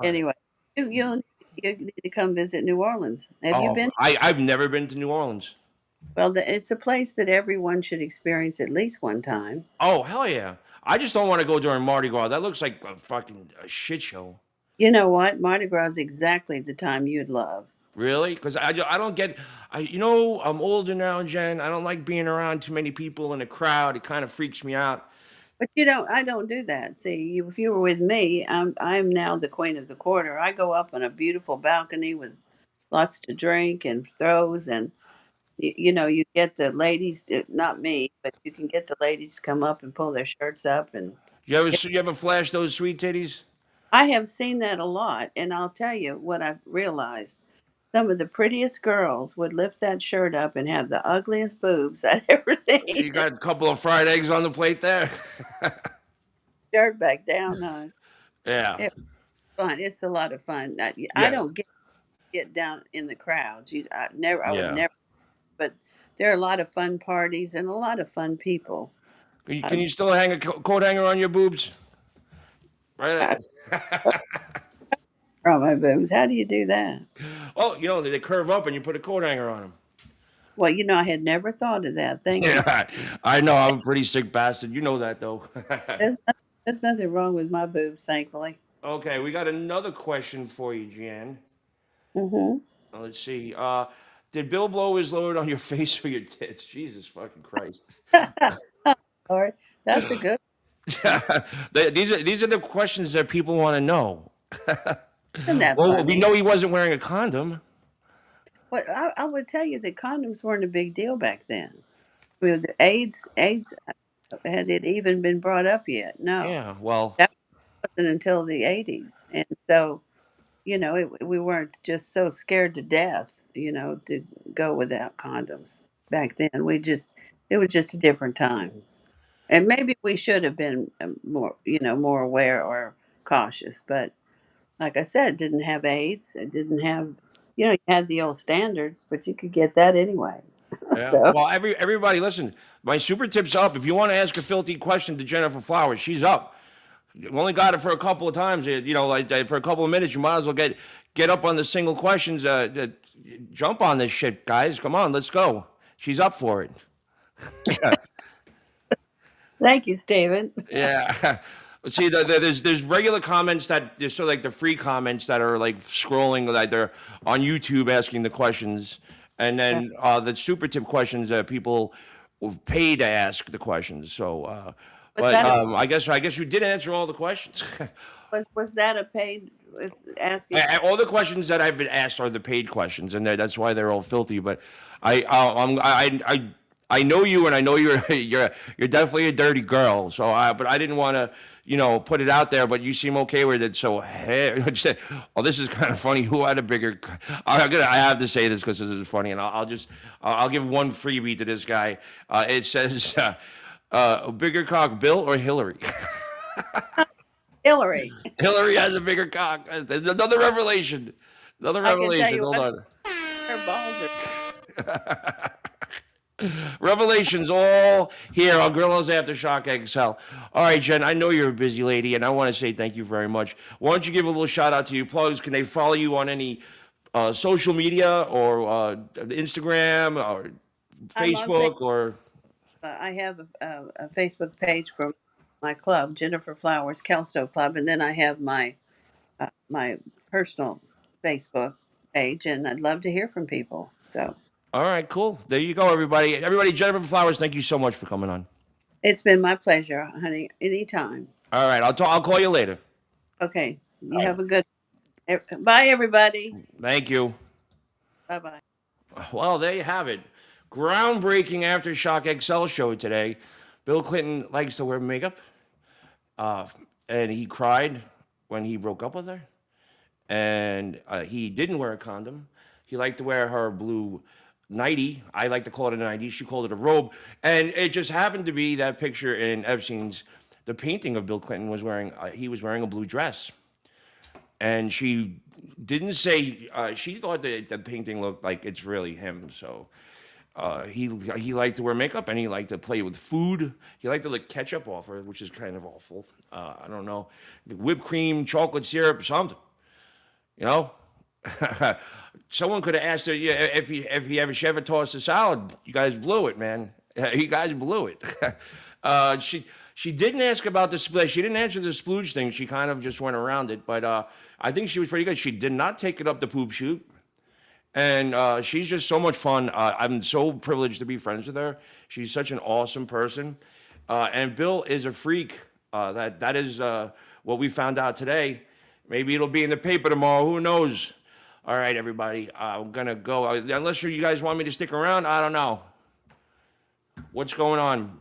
S5: Anyway, you need to come visit New Orleans. Have you
S2: Oh,
S5: been?
S2: I've never been to New Orleans.
S5: Well, it's a place that everyone should experience at least one time.
S2: Oh, hell yeah. I just don't want to go during Mardi Gras. That looks like a fucking shit show.
S5: You know what? Mardi Gras is exactly the time you'd love.
S2: Really? Because I don't get, I'm older now, Jen. I don't like being around too many people in a crowd. It kind of freaks me out.
S5: But I don't do that. See, if you were with me, I'm now the queen of the quarter. I go up on a beautiful balcony with lots to drink and throws, and you get the ladies, not me, but you can get the ladies to come up and pull their shirts up, and
S2: You ever flash those sweet titties?
S5: I have seen that a lot. And I'll tell you what I've realized. Some of the prettiest girls would lift that shirt up and have the ugliest boobs I'd ever
S2: You
S5: seen.
S2: got a couple of fried eggs on the plate there.
S5: shirt back down, huh?
S2: Yeah,
S5: It's fun. It's a lot of fun. I
S2: yeah,
S5: don't get down in the crowds. I would
S2: yeah.
S5: never. But there are a lot of fun parties and a lot of fun people.
S2: Can
S5: I,
S2: you still hang a coat hanger on your boobs?
S5: I
S2: Right.
S5: from my boobs. How do you do that?
S2: Oh, they curve up and you put a coat hanger on them.
S5: Well, I had never thought of that. Thank you.
S2: Yeah, I know. I'm a pretty sick bastard. You know that though.
S5: There's nothing wrong with my boobs, thankfully.
S2: Okay, we got another question for you, Jan.
S5: Mm-hmm.
S2: Let's see. Did Bill blow his load on your face or your tits? Jesus fucking Christ.
S5: Lord, that's a good one.
S2: These are the questions that people want to know.
S5: Isn't that
S2: Well, we
S5: funny?
S2: know he wasn't wearing a condom.
S5: But I would tell you that condoms weren't a big deal back then. With the AIDS had it even been brought up yet? No,
S2: Yeah, well,
S5: that wasn't until the '80s, and so we weren't just so scared to death, to go without condoms back then. It was just a different time, and maybe we should have been more aware or cautious. But like I said, it didn't have AIDS. It didn't have, you had the old standards, but you could get that anyway.
S2: yeah.
S5: So
S2: Well, everybody, listen. My super tip's up. If you want to ask a filthy question to Gennifer Flowers, she's up. You only got it for a couple of times. Like for a couple of minutes, you might as well get up on the single questions. Jump on this shit, guys. Come on, let's go. She's up for it.
S5: thank you, Stephen.
S2: Yeah. See, there's regular comments that there's sort of like the free comments that are like scrolling, like they're on YouTube asking the questions, and then the super tip questions that people pay to ask the questions. So,
S5: Was
S2: but
S5: that a
S2: I guess you did answer all the questions.
S5: was that a paid asking?
S2: All the questions that I've been asked are the paid questions, and that's why they're all filthy. But I know you, and I know you're you're definitely a dirty girl. So, but I didn't want to put it out there. But you seem okay with it. So, hey, oh, this is kind of funny. Who had a bigger? I have to say this because this is funny, and I'll give one freebie to this guy. It says, a bigger cock, Bill or Hillary?
S5: Hillary.
S2: Hillary has a bigger cock. There's another revelation. Another
S5: I can tell
S2: revelation.
S5: you
S2: Hold
S5: what,
S2: on.
S5: her balls are.
S2: Revelations all here on Grillo's Aftershock XL. All right, Jen, I know you're a busy lady, and I want to say thank you very much. Why don't you give a little shout out to your plugs? Can they follow you on any social media or Instagram or
S5: I'm on.
S2: Facebook or?
S5: I have a Facebook page for my club, Gennifer Flowers Kelso Club, and then I have my personal Facebook page, and I'd love to hear from people. So
S2: All right, cool. There you go, everybody. Everybody, Gennifer Flowers, thank you so much for coming on.
S5: it's been my pleasure, honey. Anytime.
S2: All right, I'll call you later.
S5: Okay. You
S2: All right.
S5: have a good. Bye, everybody.
S2: Thank you.
S5: Bye bye.
S2: Well, there you have it. Groundbreaking Aftershock XL show today. Bill Clinton likes to wear makeup, and he cried when he broke up with her. And he didn't wear a condom. He liked to wear her blue nightie. I like to call it a nightie. She called it a robe. And it just happened to be that picture in Epstein's, the painting of Bill Clinton was wearing, he was wearing a blue dress. And she didn't say, she thought that the painting looked like it's really him. So he liked to wear makeup and he liked to play with food. He liked to lick ketchup off her, which is kind of awful. I don't know. Whipped cream, chocolate syrup, something. You know, someone could have asked her, yeah, if he ever tossed a salad. You guys blew it, man. You guys blew it. She didn't ask about the splooge. She didn't answer the splooge thing. She kind of just went around it. But I think she was pretty good. She did not take it up the poop chute. And she's just so much fun. I'm so privileged to be friends with her. She's such an awesome person. And Bill is a freak. That is what we found out today. Maybe it'll be in the paper tomorrow. Who knows? All right, everybody. I'm going to go. Unless you guys want me to stick around, I don't know. What's going on?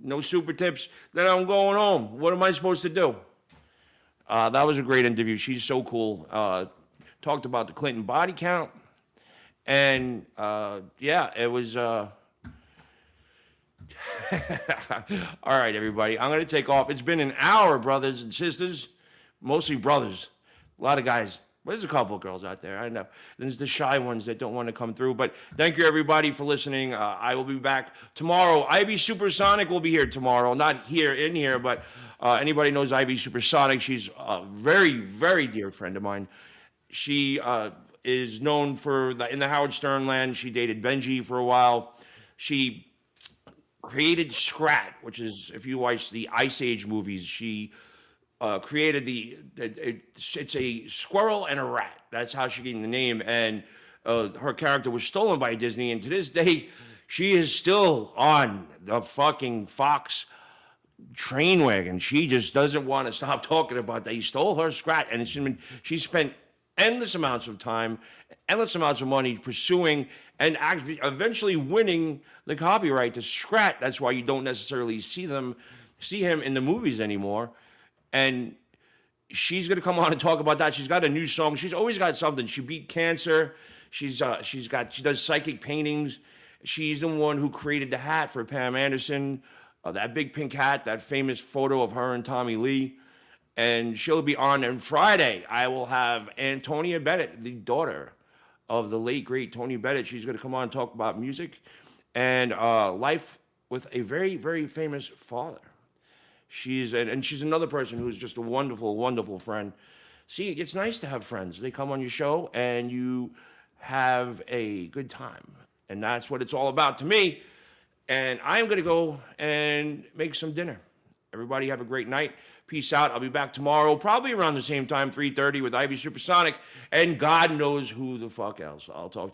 S2: No super tips? Then I'm going home. What am I supposed to do? That was a great interview. She's so cool. Talked about the Clinton body count. And, yeah, it was... All right, everybody. I'm going to take off. It's been an hour, brothers and sisters. Mostly brothers. A lot of guys. But there's a couple of girls out there. I know. There's the shy ones that don't want to come through. But thank you, everybody, for listening. I will be back tomorrow. Ivy Supersonic will be here tomorrow. Not here, in here, but anybody knows Ivy Supersonic. She's a very, very dear friend of mine. She is known for, in the Howard Stern land, she dated Benji for a while. She created Scrat, which is, if you watch the Ice Age movies, she created it's a squirrel and a rat. That's how she gained the name. And her character was stolen by Disney. And to this day, she is still on the fucking Fox train wagon. She just doesn't want to stop talking about that. He stole her Scrat. And she spent endless amounts of time, endless amounts of money pursuing and eventually winning the copyright to Scrat. That's why you don't necessarily see him in the movies anymore. And she's going to come on and talk about that. She's got a new song. She's always got something. She beat cancer. She does psychic paintings. She's the one who created the hat for Pam Anderson, that big pink hat, that famous photo of her and Tommy Lee. And she'll be on. And Friday, I will have Antonia Bennett, the daughter of the late, great Tony Bennett. She's going to come on and talk about music and life with a very, very famous father. She's another person who's just a wonderful, wonderful friend. See, it's nice to have friends. They come on your show and you have a good time. And that's what it's all about to me. And I'm going to go and make some dinner. Everybody have a great night. Peace out. I'll be back tomorrow, probably around the same time, 3:30 with Ivy Supersonic. And God knows who the fuck else. I'll talk to you.